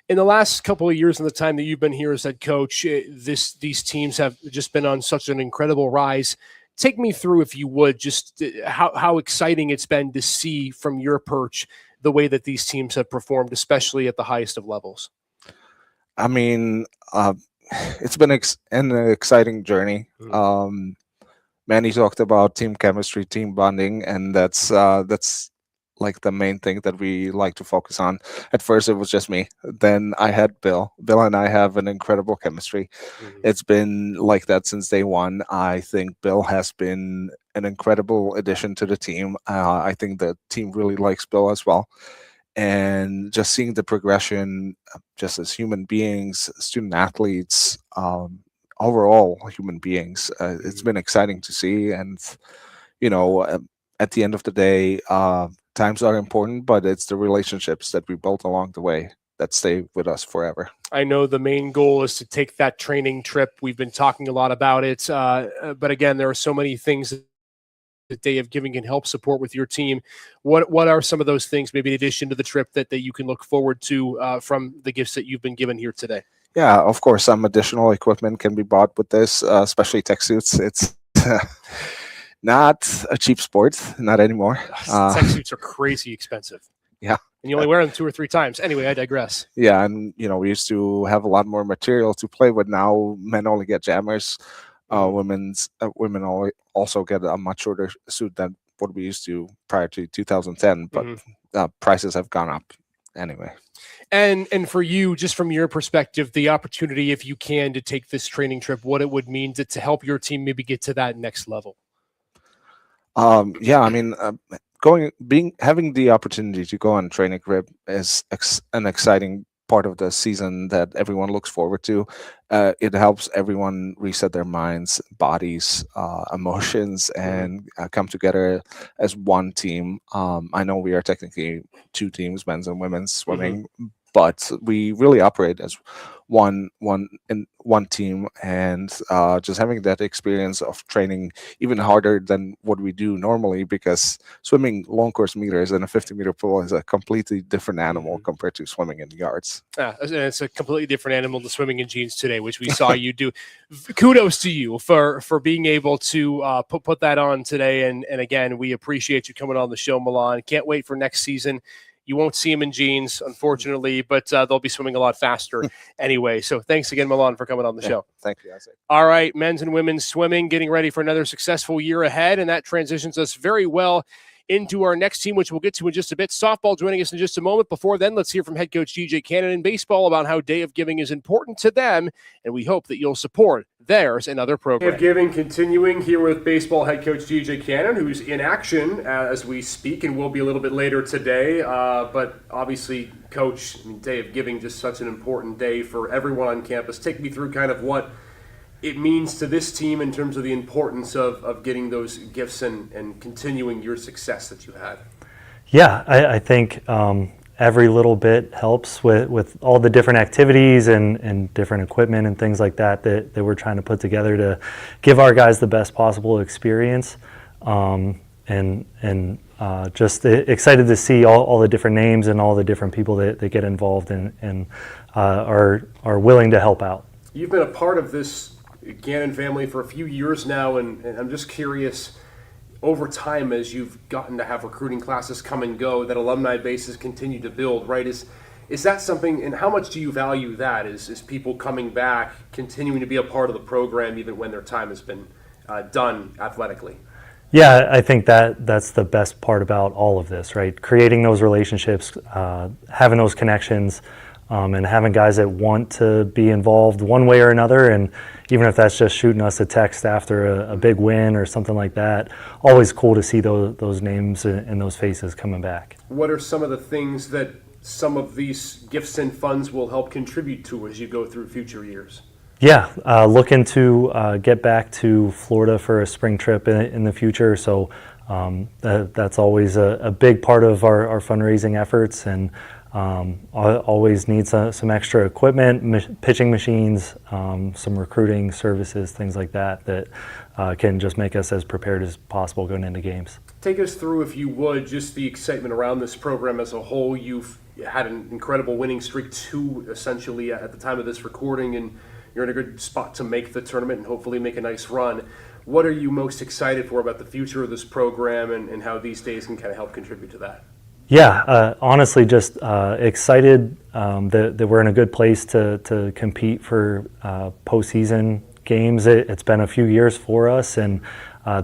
In the last couple of years, in the time that you've been here as head coach, these teams have just been on such an incredible rise. Take me through, if you would, just how exciting it's been to see from your perch the way that these teams have performed, especially at the highest of levels. I mean, it's been an exciting journey. Manny talked about team chemistry, team bonding, and that's like the main thing that we like to focus on. At first, it was just me. Then I had Bill. Bill and I have an incredible chemistry. It's been like that since day one. I think Bill has been an incredible addition to the team. I think the team really likes Bill as well. And just seeing the progression, just as human beings, student athletes, overall human beings, it's been exciting to see. And, at the end of the day, times are important, but it's the relationships that we built along the way that stay with us forever. I know the main goal is to take that training trip. We've been talking a lot about it, but again, there are so many things that Day of Giving can help support with your team. What are some of those things, maybe in addition to the trip, that you can look forward to from the gifts that you've been given here today? Yeah, of course, some additional equipment can be bought with this, especially tech suits. It's not a cheap sport, not anymore. Tech suits are crazy expensive. Yeah. And you only wear them 2 or 3 times. Anyway, I digress. Yeah, and we used to have a lot more material to play with. Now men only get jammers. Women also get a much shorter suit than what we used to prior to 2010, but prices have gone up anyway. And for you, just from your perspective, the opportunity, if you can, to take this training trip, what it would mean to help your team maybe get to that next level. Yeah, I mean, having the opportunity to go on training trip is an exciting part of the season that everyone looks forward to. It helps everyone reset their minds, bodies, emotions, and come together as one team. I know we are technically 2 teams, men's and women's swimming, but we really operate as one team, and just having that experience of training even harder than what we do normally, because swimming long course meters in a 50-meter pool is a completely different animal compared to swimming in yards. It's a completely different animal to swimming in jeans today, which we saw you do. Kudos to you for being able to put that on today, and again, we appreciate you coming on the show, Milan. Can't wait for next season. You won't see them in jeans, unfortunately, but they'll be swimming a lot faster anyway. So thanks again, Milan, for coming on the show. Thank you, Isaac. All right, men's and women's swimming getting ready for another successful year ahead, and that transitions us very well into our next team, which we'll get to in just a bit. Softball joining us in just a moment. Before then, let's hear from head coach DJ Cannon in baseball about how Day of Giving is important to them, and we hope that you'll support theirs and other programs. Day of Giving continuing here with baseball head coach DJ Cannon, who's in action as we speak and will be a little bit later today. But obviously, Coach, Day of Giving, just such an important day for everyone on campus. Take me through kind of what it means to this team in terms of the importance of getting those gifts and continuing your success that you had. Yeah, I think every little bit helps with all the different activities and different equipment and things like that we're trying to put together to give our guys the best possible experience. Just excited to see all the different names and all the different people that get involved and are willing to help out. You've been a part of this Gannon family for a few years now, and I'm just curious, over time, as you've gotten to have recruiting classes come and go, that alumni base has continued to build, right? Is that something, and how much do you value that? Is people coming back, continuing to be a part of the program even when their time has been done athletically? Yeah, I think that's the best part about all of this, right? Creating those relationships, having those connections, and having guys that want to be involved one way or another, and even if that's just shooting us a text after a big win or something like that, always cool to see those names and those faces coming back. What are some of the things that some of these gifts and funds will help contribute to as you go through future years? Yeah, looking to get back to Florida for a spring trip in the future. So that's always a big part of our fundraising efforts, and always need some extra equipment, pitching machines, some recruiting services, things like that can just make us as prepared as possible going into games. Take us through, if you would, just the excitement around this program as a whole. You've had an incredible winning streak, 2 essentially at the time of this recording, and you're in a good spot to make the tournament and hopefully make a nice run. What are you most excited for about the future of this program and how these days can kind of help contribute to that? Yeah, honestly, just excited that we're in a good place to compete for postseason games. It's been a few years for us, and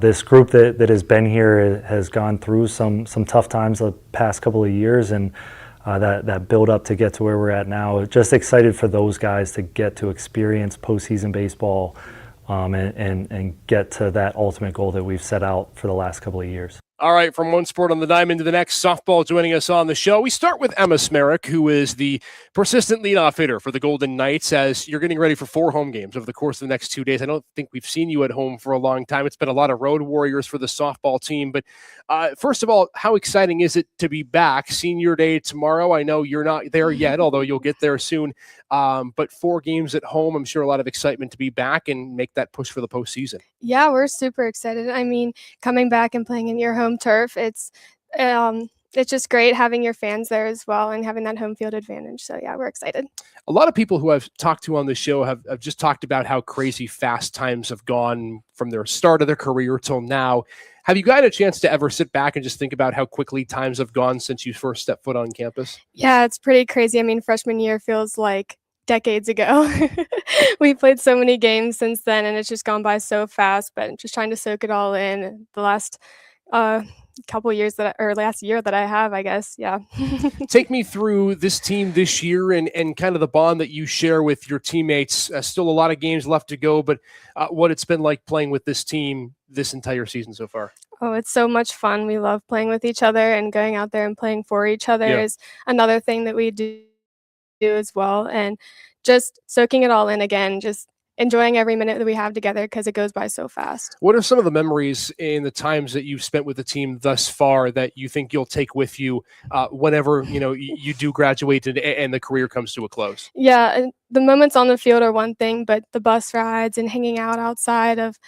this group that has been here has gone through some tough times the past couple of years, and that build up to get to where we're at now. Just excited for those guys to get to experience postseason baseball and get to that ultimate goal that we've set out for the last couple of years. All right, from one sport on the diamond to the next, softball joining us on the show. We start with Emma Smerick, who is the persistent leadoff hitter for the Golden Knights, as you're getting ready for 4 home games over the course of the next 2 days. I don't think we've seen you at home for a long time. It's been a lot of road warriors for the softball team. But first of all, how exciting is it to be back? Senior Day tomorrow. I know you're not there yet, although you'll get there soon. But 4 games at home, I'm sure a lot of excitement to be back and make that push for the postseason. Yeah, we're super excited. I mean, coming back and playing in your home turf, it's just great having your fans there as well and having that home field advantage. So yeah, we're excited. A lot of people who I've talked to on the show have just talked about how crazy fast times have gone from their start of their career till now. Have you gotten a chance to ever sit back and just think about how quickly times have gone since you first stepped foot on campus? Yeah, it's pretty crazy. I mean, freshman year feels like decades ago. We played so many games since then, and it's just gone by so fast, but just trying to soak it all in the last couple years last year that I have, I guess. Yeah. Take me through this team this year and kind of the bond that you share with your teammates. Still a lot of games left to go, but what it's been like playing with this team this entire season so far. Oh, it's so much fun. We love playing with each other, and going out there and playing for each other is another thing that we do as well. And just soaking it all in again, just enjoying every minute that we have together because it goes by so fast. What are some of the memories in the times that you've spent with the team thus far that you think you'll take with you whenever you do graduate and the career comes to a close? Yeah, and the moments on the field are one thing, but the bus rides and hanging out outside of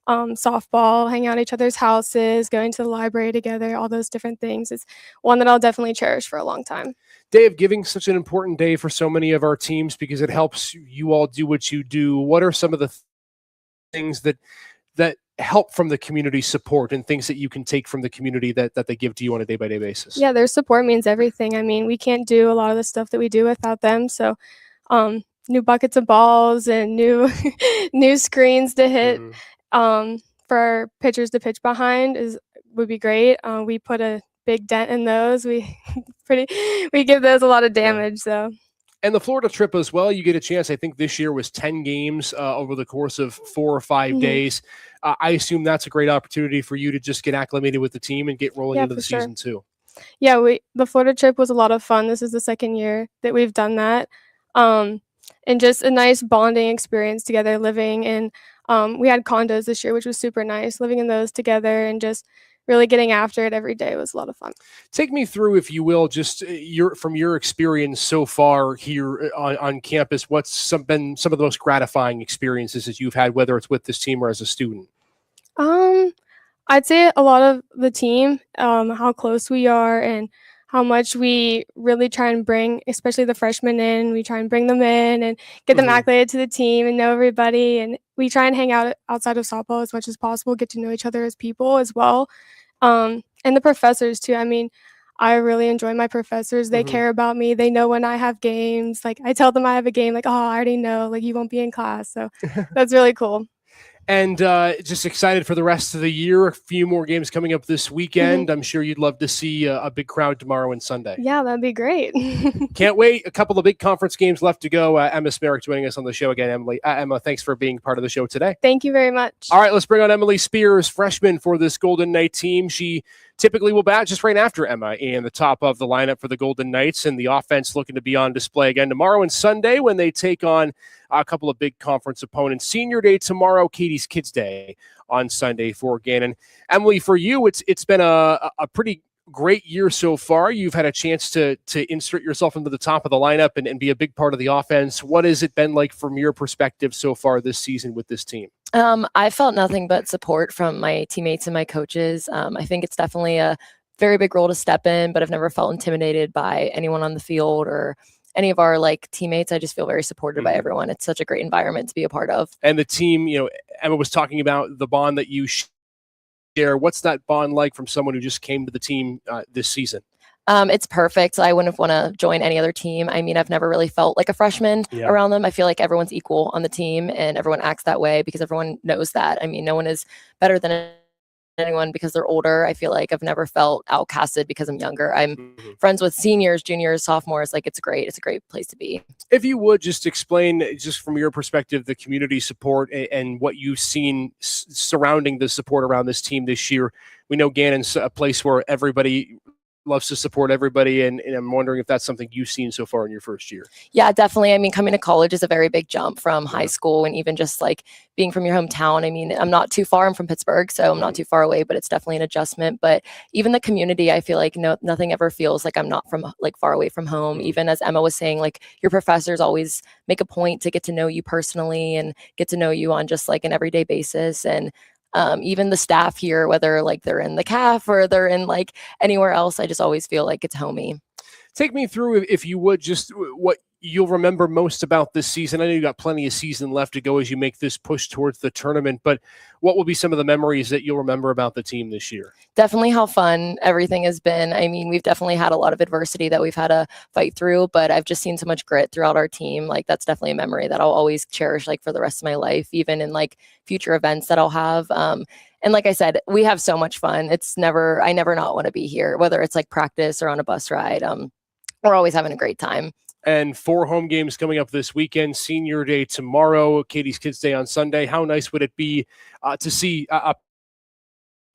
softball, hanging out at each other's houses, going to the library together, all those different things is one that I'll definitely cherish for a long time. Day of Giving, such an important day for so many of our teams because it helps you all do what you do. What are some of the things that help from the community support and things that you can take from the community that they give to you on a day-by-day basis? Yeah, their support means everything. I mean, we can't do a lot of the stuff that we do without them. So new buckets of balls and new new screens to hit for pitchers to pitch behind would be great. We put a big dent in those. We give those a lot of damage. So. And the Florida trip as well, you get a chance. I think this year was 10 games over the course of 4 or 5 days. I assume that's a great opportunity for you to just get acclimated with the team and get rolling into the season too. Yeah, the Florida trip was a lot of fun. This is the second year that we've done that. And just a nice bonding experience together living in. We had condos this year, which was super nice. Living in those together and just really getting after it every day was a lot of fun. Take me through, if you will, just from your experience so far here on campus, what's been some of the most gratifying experiences that you've had, whether it's with this team or as a student? I'd say a lot of the team, how close we are and how much we really try and bring, especially the freshmen in, we try and bring them in and get them acclimated to the team and know everybody. And we try and hang out outside of softball as much as possible, get to know each other as people as well. And the professors too. I mean, I really enjoy my professors. They care about me. They know when I have games. Like I tell them I have a game, like, oh, I already know, like you won't be in class. So that's really cool. And just excited for the rest of the year. A few more games coming up this weekend. I'm sure you'd love to see a big crowd tomorrow and Sunday. Yeah, that'd be great. Can't wait. A couple of big conference games left to go. Emma Smerrick joining us on the show again. Emma, thanks for being part of the show today. Thank you very much. All right, let's bring on Emily Spears, freshman for this Golden Knight team. She typically will bat just right after Emma in the top of the lineup for the Golden Knights, and the offense looking to be on display again tomorrow and Sunday when they take on a couple of big conference opponents. Senior Day tomorrow, Katie's Kids Day on Sunday for Gannon. Emily, for you, it's been a pretty great year so far. You've had a chance to insert yourself into the top of the lineup and be a big part of the offense. What has it been like from your perspective so far this season with this team? I felt nothing but support from my teammates and my coaches. I think it's definitely a very big role to step in, but I've never felt intimidated by anyone on the field or any of our teammates. I just feel very supported by everyone. It's such a great environment to be a part of. And the team, Emma was talking about the bond that you share. What's that bond like from someone who just came to the team this season? It's perfect. I wouldn't want to join any other team. I mean, I've never really felt like a freshman around them. I feel like everyone's equal on the team and everyone acts that way because everyone knows that. I mean, no one is better than anyone because they're older. I feel like I've never felt outcasted because I'm younger. I'm friends with seniors, juniors, sophomores. It's great. It's a great place to be. If you would just explain, just from your perspective, the community support and what you've seen surrounding the support around this team this year. We know Gannon's a place where everybody loves to support everybody, and I'm wondering if that's something you've seen so far in your first year. Yeah, definitely. I mean, coming to college is a very big jump from high school, and even just being from your hometown. I mean, I'm not too far. I'm from Pittsburgh, so I'm not too far away, but it's definitely an adjustment. But even the community, I feel like nothing ever feels like I'm not from far away from home. Even as Emma was saying, your professors always make a point to get to know you personally and get to know you on just an everyday basis. And even the staff here, whether they're in the CAF or they're in anywhere else, I just always feel like it's homey. Take me through, if you would, just what you'll remember most about this season. I know you got plenty of season left to go as you make this push towards the tournament, but what will be some of the memories that you'll remember about the team this year? Definitely how fun everything has been. I mean, we've definitely had a lot of adversity that we've had to fight through, but I've just seen so much grit throughout our team. That's definitely a memory that I'll always cherish for the rest of my life, even in future events that I'll have. And like I said, we have so much fun. I never not want to be here, whether it's practice or on a bus ride. We're always having a great time. And 4 home games coming up this weekend. Senior Day tomorrow, Katie's Kids Day on Sunday. How nice would it be to see a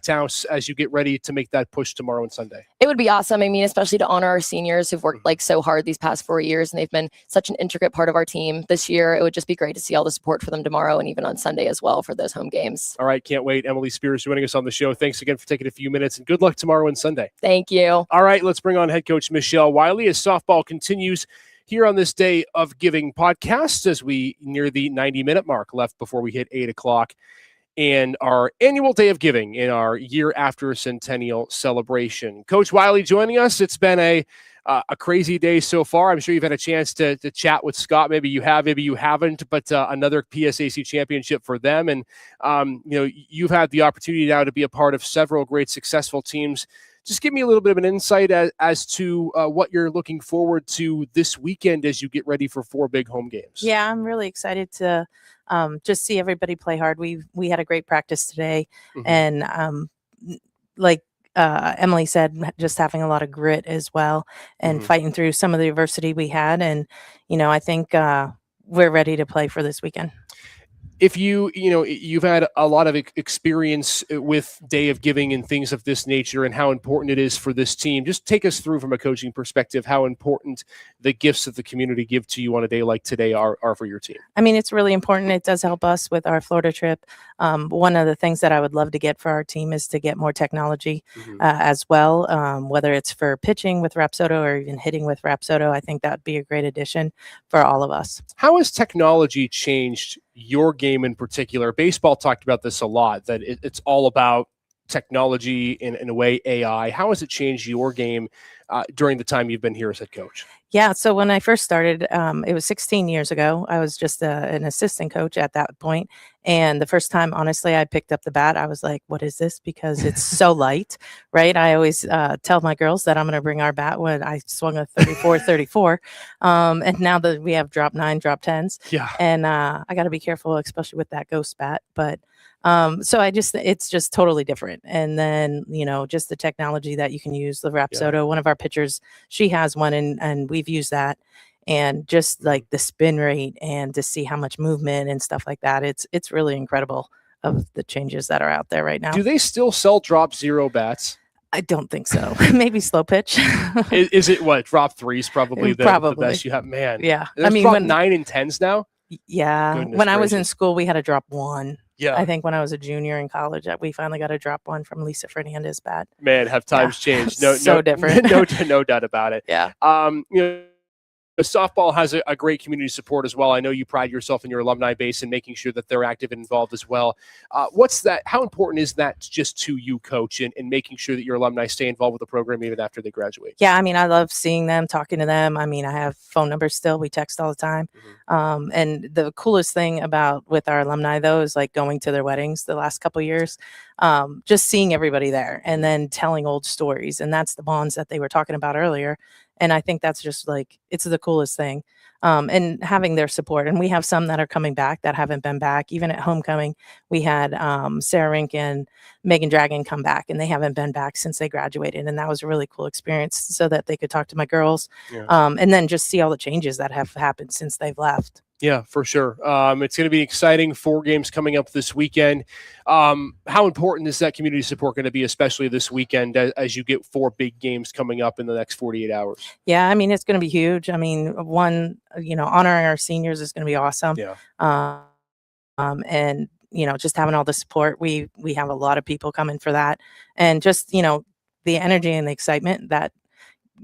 house as you get ready to make that push tomorrow and Sunday? It would be awesome. I mean, especially to honor our seniors who've worked so hard these past 4 years, and they've been such an intricate part of our team this year. It would just be great to see all the support for them tomorrow and even on Sunday as well for those home games. All right, can't wait. Emily Spears joining us on the show. Thanks again for taking a few minutes, and good luck tomorrow and Sunday. Thank you. All right, let's bring on head coach Michelle Wiley as softball continues here on this Day of Giving podcast as we near the 90-minute mark left before we hit 8 o'clock. And our annual Day of Giving in our year after centennial celebration. Coach Wiley joining us. It's been a crazy day so far. I'm sure you've had a chance to chat with Scott. Maybe you have, maybe you haven't, but another PSAC championship for them. And, you've had the opportunity now to be a part of several great successful teams. Just give me a little bit of an insight as to what you're looking forward to this weekend as you get ready for 4 big home games. Yeah, I'm really excited to just see everybody play hard. We had a great practice today, and Emily said, just having a lot of grit as well, and fighting through some of the adversity we had. And I think we're ready to play for this weekend. If you've had a lot of experience with Day of Giving and things of this nature and how important it is for this team, just take us through from a coaching perspective how important the gifts that the community give to you on a day like today are for your team. I mean, it's really important. It does help us with our Florida trip. One of the things that I would love to get for our team is to get more technology as well, whether it's for pitching with Rapsodo or even hitting with Rapsodo. I think that would be a great addition for all of us. How has technology changed your game in particular? Baseball talked about this a lot, that it's all about technology, in a way, AI. How has it changed your game during the time you've been here as head coach? Yeah, so when I first started, it was 16 years ago. I was just an assistant coach at that point, and the first time, honestly, I picked up the bat, I was like, "What is this?" Because it's so light, right? I always tell my girls that I'm going to bring our bat when I swung a 34, 34, and now that we have drop 9, drop 10s, Yeah. and I got to be careful, especially with that ghost bat, but. So it's just totally different. And then, just the technology that you can use, the Rapsodo, one of our pitchers, she has one and we've used that. And just like the spin rate and to see how much movement and stuff like that, it's really incredible of the changes that are out there right now. Do they still sell drop 0 bats? I don't think so. Maybe slow pitch. Is it what drop 3s probably the best you have? Man, Yeah. There's drop 9 and 10s now. Yeah. Goodness When I was in gracious. school, we had a drop 1. Yeah. I think when I was a junior in college, we finally got a drop 1 from Lisa Fernandez bat. Man, have times changed? So different. no doubt about it. Yeah. Softball has a great community support as well. I know you pride yourself in your alumni base and making sure that they're active and involved as well. What's that? How important is that just to you, coach, and making sure that your alumni stay involved with the program even after they graduate? Yeah, I mean, I love seeing them, talking to them. I mean, I have phone numbers still. We text all the time. And the coolest thing with our alumni, though, is like going to their weddings the last couple of years, just seeing everybody there and then telling old stories. And that's the bonds that they were talking about earlier. And I think that's just like, it's the coolest thing. And having their support. And we have some that are coming back that haven't been back. Even at homecoming, we had Sarah Rink and Megan Dragon come back, and they haven't been back since they graduated. And that was a really cool experience so that they could talk to my girls and then just see all the changes that have happened since they've left. Yeah, for sure. It's going to be exciting. 4 games coming up this weekend. How important is that community support going to be, especially this weekend, as you get 4 big games coming up in the next 48 hours? Yeah, I mean, it's going to be huge. I mean, honoring our seniors is going to be awesome. Yeah. And just having all the support, we have a lot of people coming for that, and just the energy and the excitement that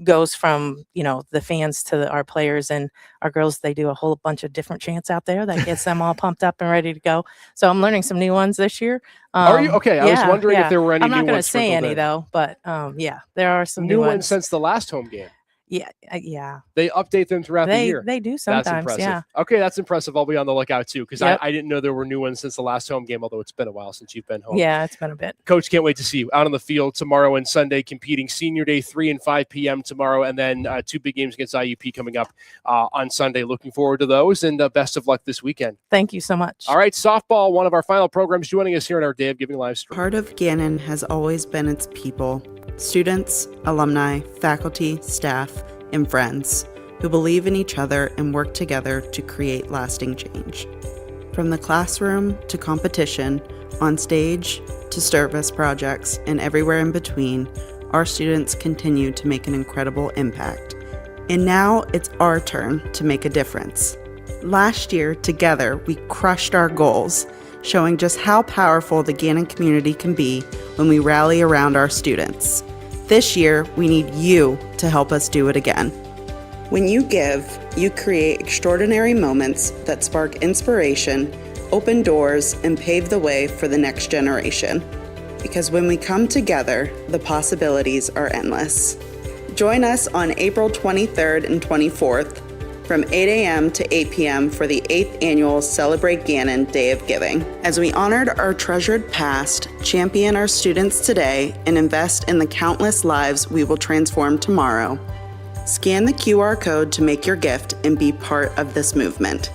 goes from the fans to our players and our girls. They do a whole bunch of different chants out there that gets them all pumped up and ready to go. So I'm learning some new ones this year. Are you okay? I was wondering if there were any. I'm not going to say any though, but there are some new ones ones since the last home game. Yeah. They update them throughout the year. They do That's sometimes. impressive. Yeah. Okay, that's impressive. I'll be on the lookout too, because Yep. I didn't know there were new ones since the last home game, although it's been a while since you've been home. Yeah, it's been a bit. Coach, can't wait to see you out on the field tomorrow and Sunday, competing Senior Day, 3 and 5 p.m. tomorrow, and then 2 big games against IUP coming up on Sunday. Looking forward to those, and best of luck this weekend. Thank you so much. All right, softball, one of our final programs, joining us here on our Day of Giving live stream. Part of Gannon has always been its people, students, alumni, faculty, staff, and friends who believe in each other and work together to create lasting change. From the classroom to competition, on stage to service projects, and everywhere in between, our students continue to make an incredible impact. And now it's our turn to make a difference. Last year, together, we crushed our goals, showing just how powerful the Gannon community can be when we rally around our students. This year, we need you to help us do it again. When you give, you create extraordinary moments that spark inspiration, open doors, and pave the way for the next generation. Because when we come together, the possibilities are endless. Join us on April 23rd and 24th from 8 a.m. to 8 p.m. for the 8th annual Celebrate Gannon Day of Giving. As we honored our treasured past, champion our students today, and invest in the countless lives we will transform tomorrow, scan the QR code to make your gift and be part of this movement.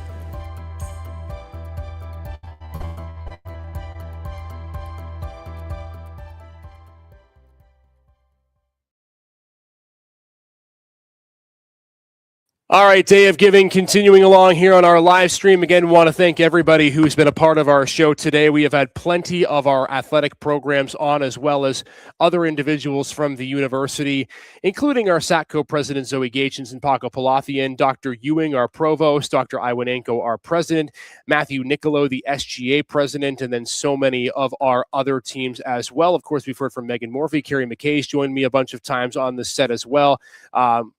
All right, Day of Giving continuing along here on our live stream. Again, want to thank everybody who's been a part of our show today. We have had plenty of our athletic programs on, as well as other individuals from the university, including our SATCO president, Zoe Gachins and Paco Palathian, Dr. Ewing, our provost, Dr. Iwanenko, our president, Matthew Nicolo, the SGA president, and then so many of our other teams as well. Of course, we've heard from Megan Morphy. Carrie McKay's joined me a bunch of times on the set as well.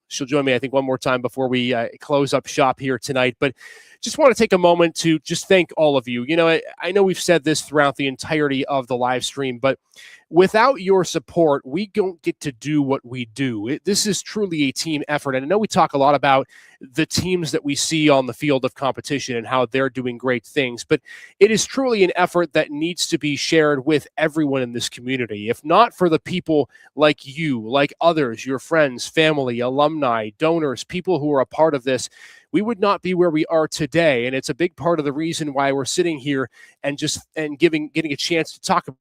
She'll join me, I think, one more time before we close up shop here tonight. But just want to take a moment to just thank all of you. I know we've said this throughout the entirety of the live stream, but without your support, we don't get to do what we do. This is truly a team effort. And I know we talk a lot about the teams that we see on the field of competition and how they're doing great things, but it is truly an effort that needs to be shared with everyone in this community. If not for the people like you, like others, your friends, family, alumni, donors, people who are a part of this, we would not be where we are today. And it's a big part of the reason why we're sitting here and getting a chance to talk about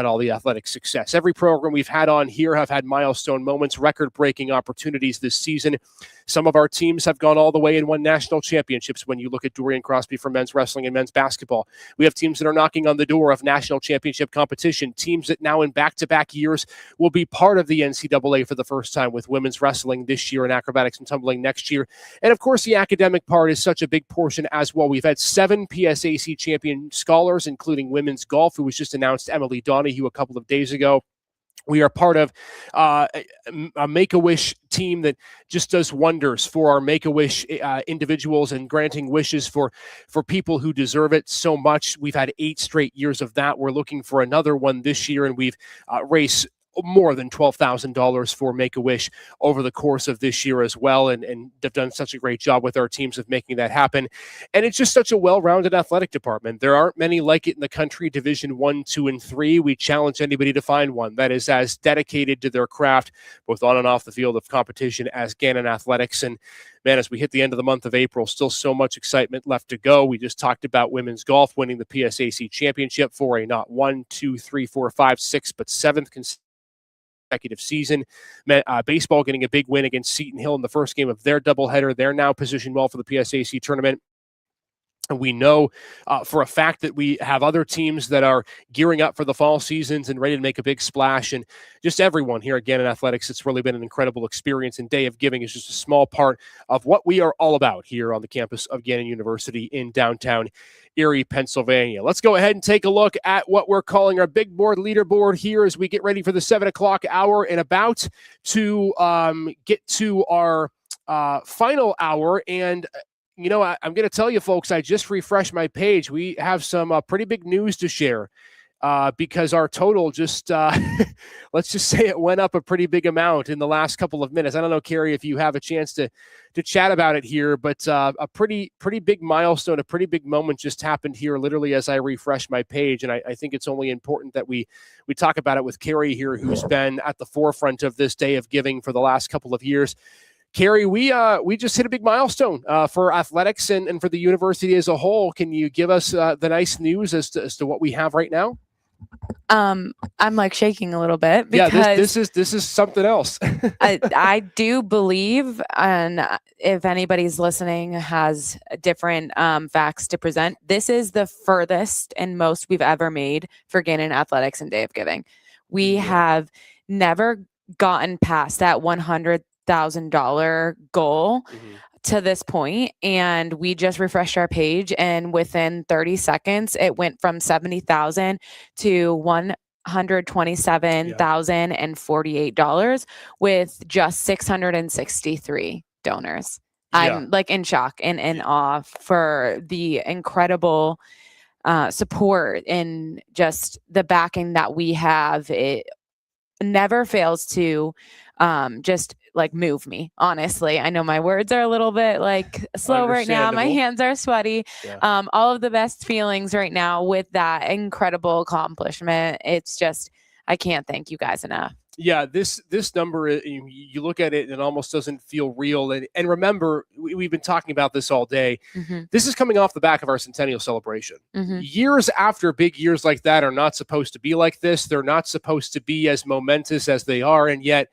all the athletic success. Every program we've had on here have had milestone moments, record-breaking opportunities this season. Some of our teams have gone all the way and won national championships when you look at Dorian Crosby for men's wrestling and men's basketball. We have teams that are knocking on the door of national championship competition, teams that now in back-to-back years will be part of the NCAA for the first time with women's wrestling this year and acrobatics and tumbling next year. And of course, the academic part is such a big portion as well. We've had 7 PSAC champion scholars, including women's golf, who was just announced, Emily Donahue, a couple of days ago. We are part of a Make-A-Wish team that just does wonders for our Make-A-Wish individuals and granting wishes for people who deserve it so much. We've had 8 straight years of that. We're looking for another one this year, and we've raised more than $12,000 for Make-A-Wish over the course of this year as well, and they've done such a great job with our teams of making that happen. And it's just such a well-rounded athletic department. There aren't many like it in the country. Division 1, 2, and 3. We challenge anybody to find one that is as dedicated to their craft, both on and off the field of competition, as Gannon Athletics. And man, as we hit the end of the month of April, still so much excitement left to go. We just talked about women's golf winning the PSAC championship for a not 1, 2, 3, 4, 5, 6, but 7th consecutive season. Baseball getting a big win against Seton Hill in the first game of their doubleheader. They're now positioned well for the PSAC tournament. And we know for a fact that we have other teams that are gearing up for the fall seasons and ready to make a big splash. And just everyone here at Gannon Athletics, it's really been an incredible experience. And Day of Giving is just a small part of what we are all about here on the campus of Gannon University in downtown Erie, Pennsylvania. Let's go ahead and take a look at what we're calling our big board leaderboard here as we get ready for the 7 o'clock hour and about to get to our final hour. And I'm going to tell you, folks, I just refreshed my page. We have some pretty big news to share because our total just, let's just say it went up a pretty big amount in the last couple of minutes. I don't know, Carrie, if you have a chance to chat about it here, but a pretty big milestone, a pretty big moment just happened here literally as I refresh my page. And I think it's only important that we talk about it with Carrie here, who's been at the forefront of this Day of Giving for the last couple of years. Carrie, we just hit a big milestone for athletics and for the university as a whole. Can you give us the nice news as to what we have right now? I'm like shaking a little bit because this is something else. I do believe, and if anybody's listening has different facts to present, this is the furthest and most we've ever made for Gannon Athletics and Day of Giving. We have never gotten past that $100,000 goal to this point, and we just refreshed our page, and within 30 seconds it went from 70,000 to $127,048 with just 663 donors. I'm like in shock and in awe for the incredible support and just the backing that we have. It never fails to just like move me, honestly. I know my words are a little bit like slow right now. My hands are sweaty. All of the best feelings right now with that incredible accomplishment. It's just, I can't thank you guys enough. Yeah, this number, you look at it and it almost doesn't feel real. And remember, we've been talking about this all day. This is coming off the back of our centennial celebration. Years after big years like that are not supposed to be like this. They're not supposed to be as momentous as they are. And yet,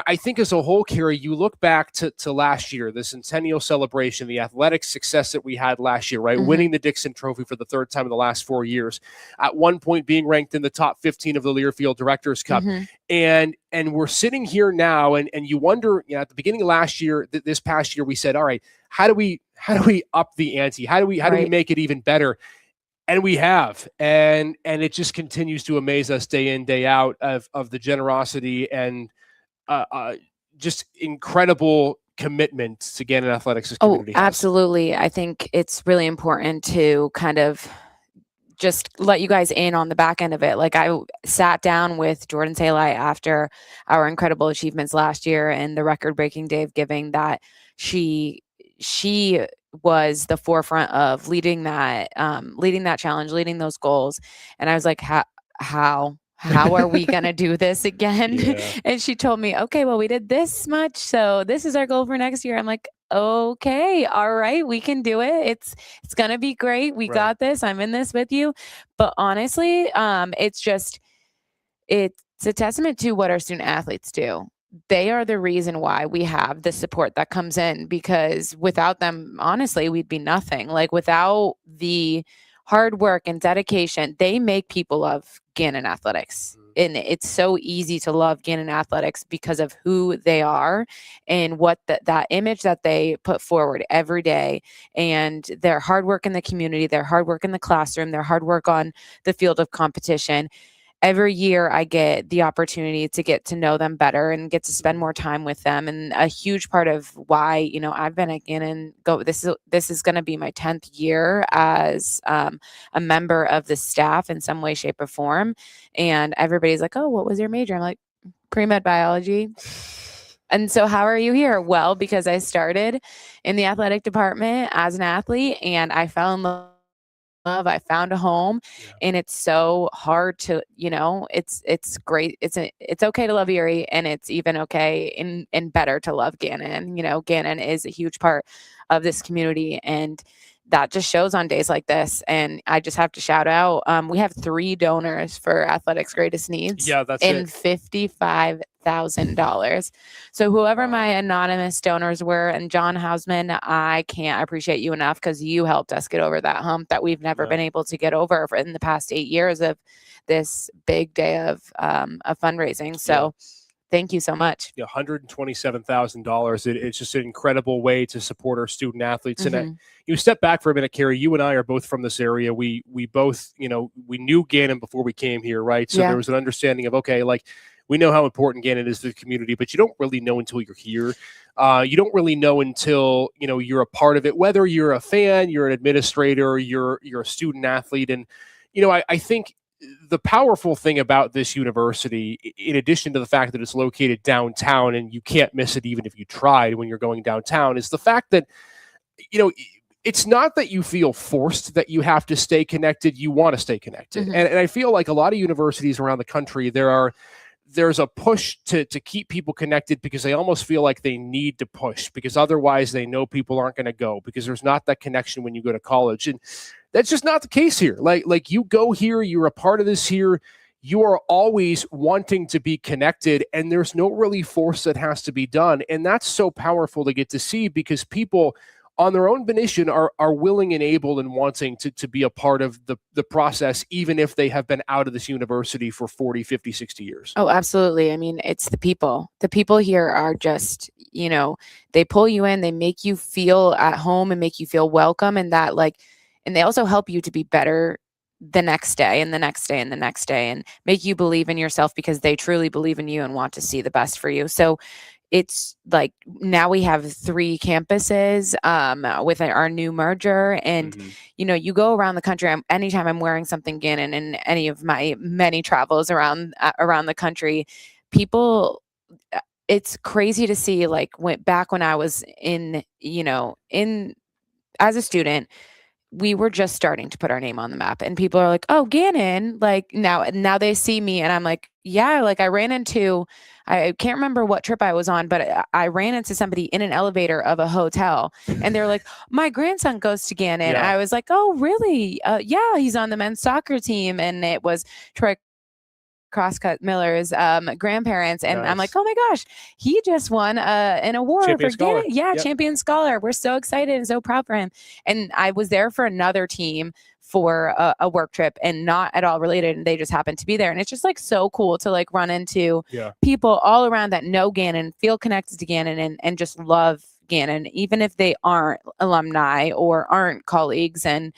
I think as a whole, Carrie, you look back to last year, the centennial celebration, the athletic success that we had last year, right? Winning the Dixon Trophy for the 3rd time in the last 4 years. At one point being ranked in the top 15 of the Learfield Directors Cup. And we're sitting here now and you wonder, at the beginning of last year, this past year, we said, all right, how do we up the ante? How do we make it even better? And we have, and it just continues to amaze us day in, day out of the generosity and just incredible commitment to Gannon Athletics' Oh, community has? absolutely. I think it's really important to kind of just let you guys in on the back end of it. Like I sat down with Jordan Salai after our incredible achievements last year and the record-breaking day of giving that she was the forefront of leading that challenge, leading those goals. And I was like, how are we going to do this again? Yeah. And she told me, okay, well, we did this much. So this is our goal for next year. I'm like, okay, all right, we can do it. It's going to be great. We got this. I'm in this with you. But honestly, it's a testament to what our student athletes do. They are the reason why we have the support that comes in, because without them, honestly, we'd be nothing. Like without the hard work and dedication, they make people love Gannon Athletics. And it's so easy to love Gannon Athletics because of who they are and what that image that they put forward every day, and their hard work in the community, their hard work in the classroom, their hard work on the field of competition. Every year I get the opportunity to get to know them better and get to spend more time with them. And a huge part of why, I've been at Gannon, this is going to be my 10th year as a member of the staff in some way, shape, or form. And everybody's like, oh, what was your major? I'm like, pre-med biology. And so how are you here? Well, because I started in the athletic department as an athlete and I fell in love. I found a home, and it's so hard to, it's great. It's okay to love Erie, and it's even okay and better to love Gannon. Gannon is a huge part of this community, and that just shows on days like this. And I just have to shout out, we have 3 donors for Athletics Greatest Needs. Yeah, that's and it. $55,000. So whoever my anonymous donors were, and John Hausman, I can't appreciate you enough because you helped us get over that hump that we've never been able to get over in the past 8 years of this big day of fundraising. So thank you so much. $127,000. It's just an incredible way to support our student athletes. Mhm. And you step back for a minute, Carrie. You and I are both from this area. We both, we knew Gannon before we came here, right? So there was an understanding of, okay, like we know how important Gannon is to the community, but you don't really know until you're here. You don't really know until you're a part of it. Whether you're a fan, you're an administrator, you're a student athlete, and I think the powerful thing about this university, in addition to the fact that it's located downtown and you can't miss it even if you tried when you're going downtown, is the fact that, it's not that you feel forced that you have to stay connected. You want to stay connected. Mhm. And I feel like a lot of universities around the country, there's a push to keep people connected because they almost feel like they need to push because otherwise they know people aren't going to go because there's not that connection when you go to college. And that's just not the case here. Like you go here, you're a part of this here. You are always wanting to be connected and there's no really force that has to be done. And that's so powerful to get to see because people on their own volition are willing and able and wanting to be a part of the process, even if they have been out of this university for 40, 50, 60 years. Oh, absolutely. I mean, it's the people. The people here are just, they pull you in, they make you feel at home and make you feel welcome. And that and they also help you to be better the next day and the next day and the next day and make you believe in yourself because they truly believe in you and want to see the best for you. So it's like now we have 3 campuses with our new merger. And, you go around the country. Anytime I'm wearing something Gannon in any of my many travels around the country, people, it's crazy to see back when I was in as a student, we were just starting to put our name on the map and people are like, oh, Gannon, now they see me and I'm like, yeah, I can't remember what trip I was on, but I ran into somebody in an elevator of a hotel and they're like, my grandson goes to Gannon. Yeah. I was like, oh, really? Yeah, he's on the men's soccer team. And it was Troy Crosscut Miller's grandparents. And I'm like, oh my gosh, he just won an award Champion for Scholar. Gannon. Yeah, Yep. Champion Scholar. We're so excited and so proud for him. And I was there for another team for a work trip and not at all related. And they just happened to be there. And it's just so cool to run into people all around that know Gannon, feel connected to Gannon and just love Gannon, even if they aren't alumni or aren't colleagues. And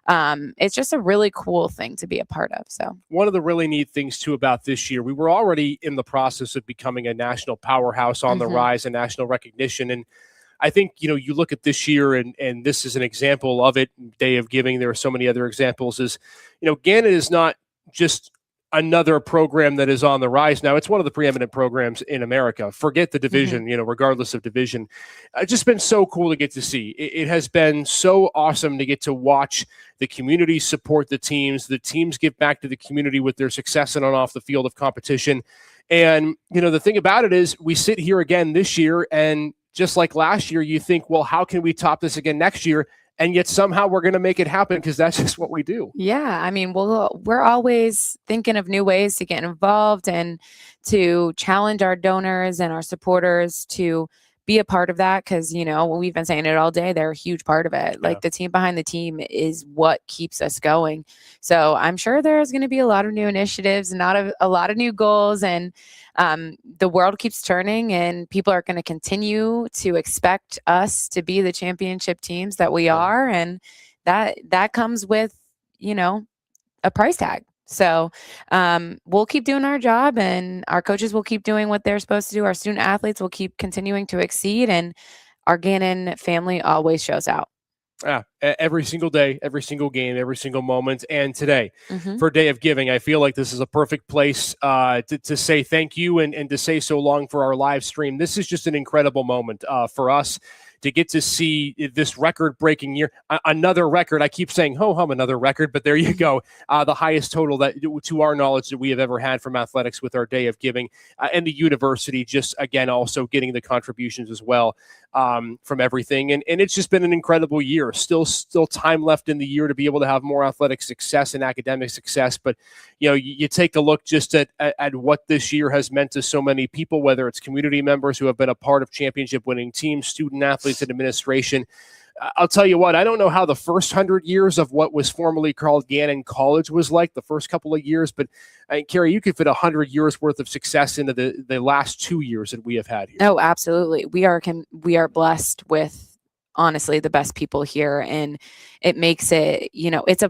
it's just a really cool thing to be a part of. So one of the really neat things too about this year, we were already in the process of becoming a national powerhouse on the rise and national recognition. And I think, you look at this year, and this is an example of it, Day of Giving. There are so many other examples. Gannon is not just another program that is on the rise now. It's one of the preeminent programs in America. Forget the division, regardless of division. It's just been so cool to get to see. It has been so awesome to get to watch the community support the teams give back to the community with their success and on off the field of competition. And, the thing about it is we sit here again this year, and just like last year, you think, well, how can we top this again next year? And yet somehow we're going to make it happen because that's just what we do. Yeah. I mean, we're always thinking of new ways to get involved and to challenge our donors and our supporters to be a part of that. Because, we've been saying it all day. They're a huge part of it. Like the team behind the team is what keeps us going. So I'm sure there's going to be a lot of new initiatives and a lot of new goals. And the world keeps turning, and people are going to continue to expect us to be the championship teams that we are. And that comes with, a price tag. So we'll keep doing our job, and our coaches will keep doing what they're supposed to do. Our student athletes will keep continuing to exceed, and our Gannon family always shows out. Yeah, every single day, every single game, every single moment. And today, for Day of Giving, I feel like this is a perfect place to say thank you and to say so long for our live stream. This is just an incredible moment for us to get to see this record-breaking year. Another record. I keep saying, ho-hum, another record, but there you go. The highest total that, to our knowledge, that we have ever had from athletics with our Day of Giving. And the university just, again, also getting the contributions as well from everything. And it's just been an incredible year. Still time left in the year to be able to have more athletic success and academic success. But, you take a look just at what this year has meant to so many people, whether it's community members who have been a part of championship-winning teams, student athletes, and administration. I'll tell you what, I don't know how the first 100 years of what was formerly called Gannon College was like, the first couple of years, but Carrie, you could fit 100 years worth of success into the last 2 years that we have had here. Oh, absolutely. We are blessed with, honestly, the best people here, and it makes it, it's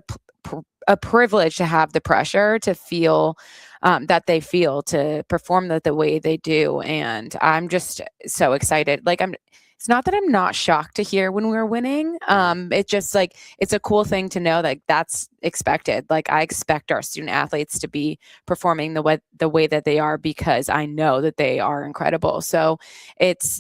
a privilege to have the pressure to feel that they feel to perform the way they do. And I'm just so excited. It's not that I'm not shocked to hear when we're winning. It's just it's a cool thing to know that that's expected. I expect our student athletes to be performing the way that they are, because I know that they are incredible. So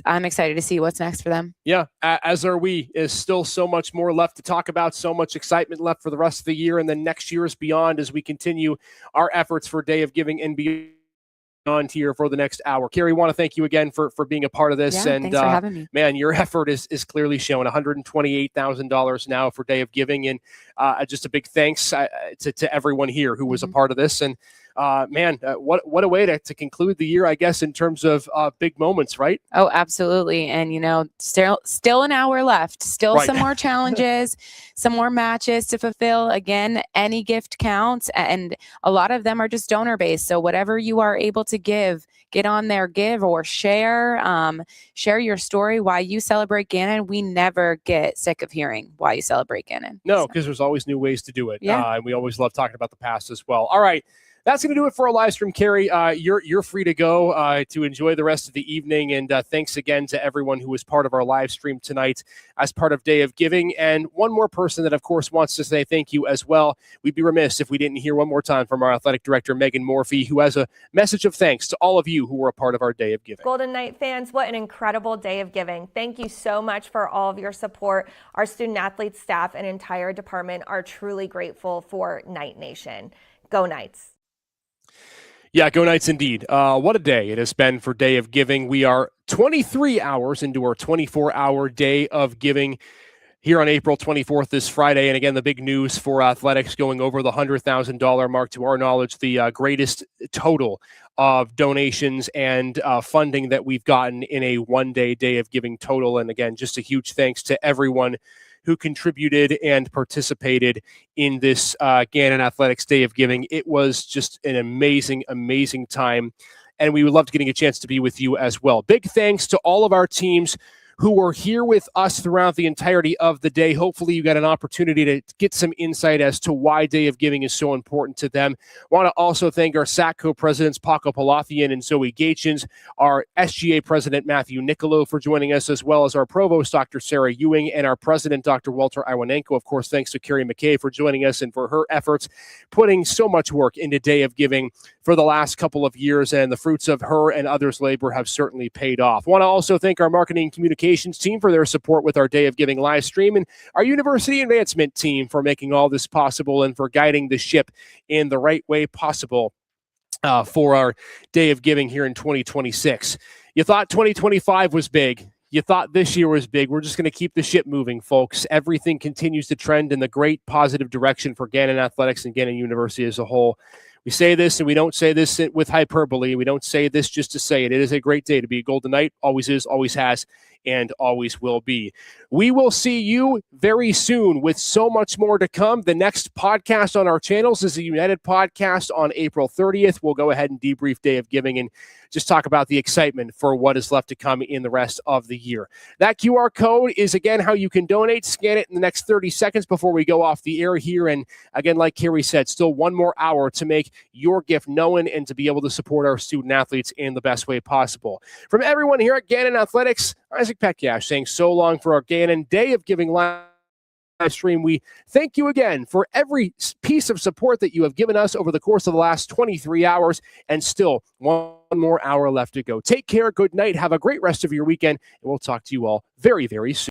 I'm excited to see what's next for them. Yeah, as are we. There's still so much more left to talk about, so much excitement left for the rest of the year, and then next year is beyond as we continue our efforts for Day of Giving and beyond here for the next hour. Carrie, want to thank you again for being a part of this. Yeah, and thanks for having me. Man, your effort is clearly showing. $128,000 now for Day of Giving, and just a big thanks to everyone here who was a part of this. And what a way to conclude the year, I guess, in terms of big moments, right? Oh, absolutely. And still an hour left, still some more challenges, some more matches to fulfill. Again, any gift counts, and a lot of them are just donor based. So whatever you are able to give, get on there, give or share your story, why you celebrate Gannon. We never get sick of hearing why you celebrate Gannon. No, because there's always new ways to do it. Yeah. And we always love talking about the past as well. All right. That's going to do it for our live stream, Carrie. You're free to go to enjoy the rest of the evening. And thanks again to everyone who was part of our live stream tonight as part of Day of Giving. And one more person that, of course, wants to say thank you as well. We'd be remiss if we didn't hear one more time from our athletic director, Megan Morphy, who has a message of thanks to all of you who were a part of our Day of Giving. Golden Knight fans, what an incredible Day of Giving. Thank you so much for all of your support. Our student athletes, staff, and entire department are truly grateful for Knight Nation. Go Knights. Yeah, go Knights indeed. What a day it has been for Day of Giving. We are 23 hours into our 24-hour Day of Giving here on April 24th, this Friday. And again, the big news for athletics going over the $100,000 mark, to our knowledge, the greatest total of donations and funding that we've gotten in a one-day Day of Giving total. And again, just a huge thanks to everyone who contributed and participated in this Gannon Athletics Day of Giving. It was just an amazing, amazing time, and we loved getting a chance to be with you as well. Big thanks to all of our teams who were here with us throughout the entirety of the day. Hopefully you got an opportunity to get some insight as to why Day of Giving is so important to them. Want to also thank our SATCO presidents, Paco Palathian and Zoe Gachins, our SGA president, Matthew Nicolo, for joining us, as well as our provost, Dr. Sarah Ewing, and our president, Dr. Walter Iwanenko. Of course, thanks to Carrie McKay for joining us and for her efforts, putting so much work into Day of Giving for the last couple of years, and the fruits of her and others' labor have certainly paid off. Want to also thank our marketing and communications team for their support with our Day of Giving live stream, and our university advancement team for making all this possible and for guiding the ship in the right way possible for our Day of Giving here in 2026. You thought 2025 was big. You thought this year was big. We're just going to keep the ship moving, folks. Everything continues to trend in the great positive direction for Gannon Athletics and Gannon University as a whole. We say this, and we don't say this with hyperbole. We don't say this just to say it. It is a great day to be a Golden Knight. Always is, always has, and always will be. We will see you very soon with so much more to come. The next podcast on our channels is the United podcast on April 30th. We'll go ahead and debrief Day of Giving and just talk about the excitement for what is left to come in the rest of the year. That QR code is, again, how you can donate. Scan it in the next 30 seconds before we go off the air here. And again, like Carrie said, still one more hour to make your gift known and to be able to support our student athletes in the best way possible. From everyone here at Gannon Athletics, Isaac Petcash saying so long for our Gannon Day of Giving live stream. We thank you again for every piece of support that you have given us over the course of the last 23 hours, and still one more hour left to go. Take care. Good night. Have a great rest of your weekend, and we'll talk to you all very, very soon.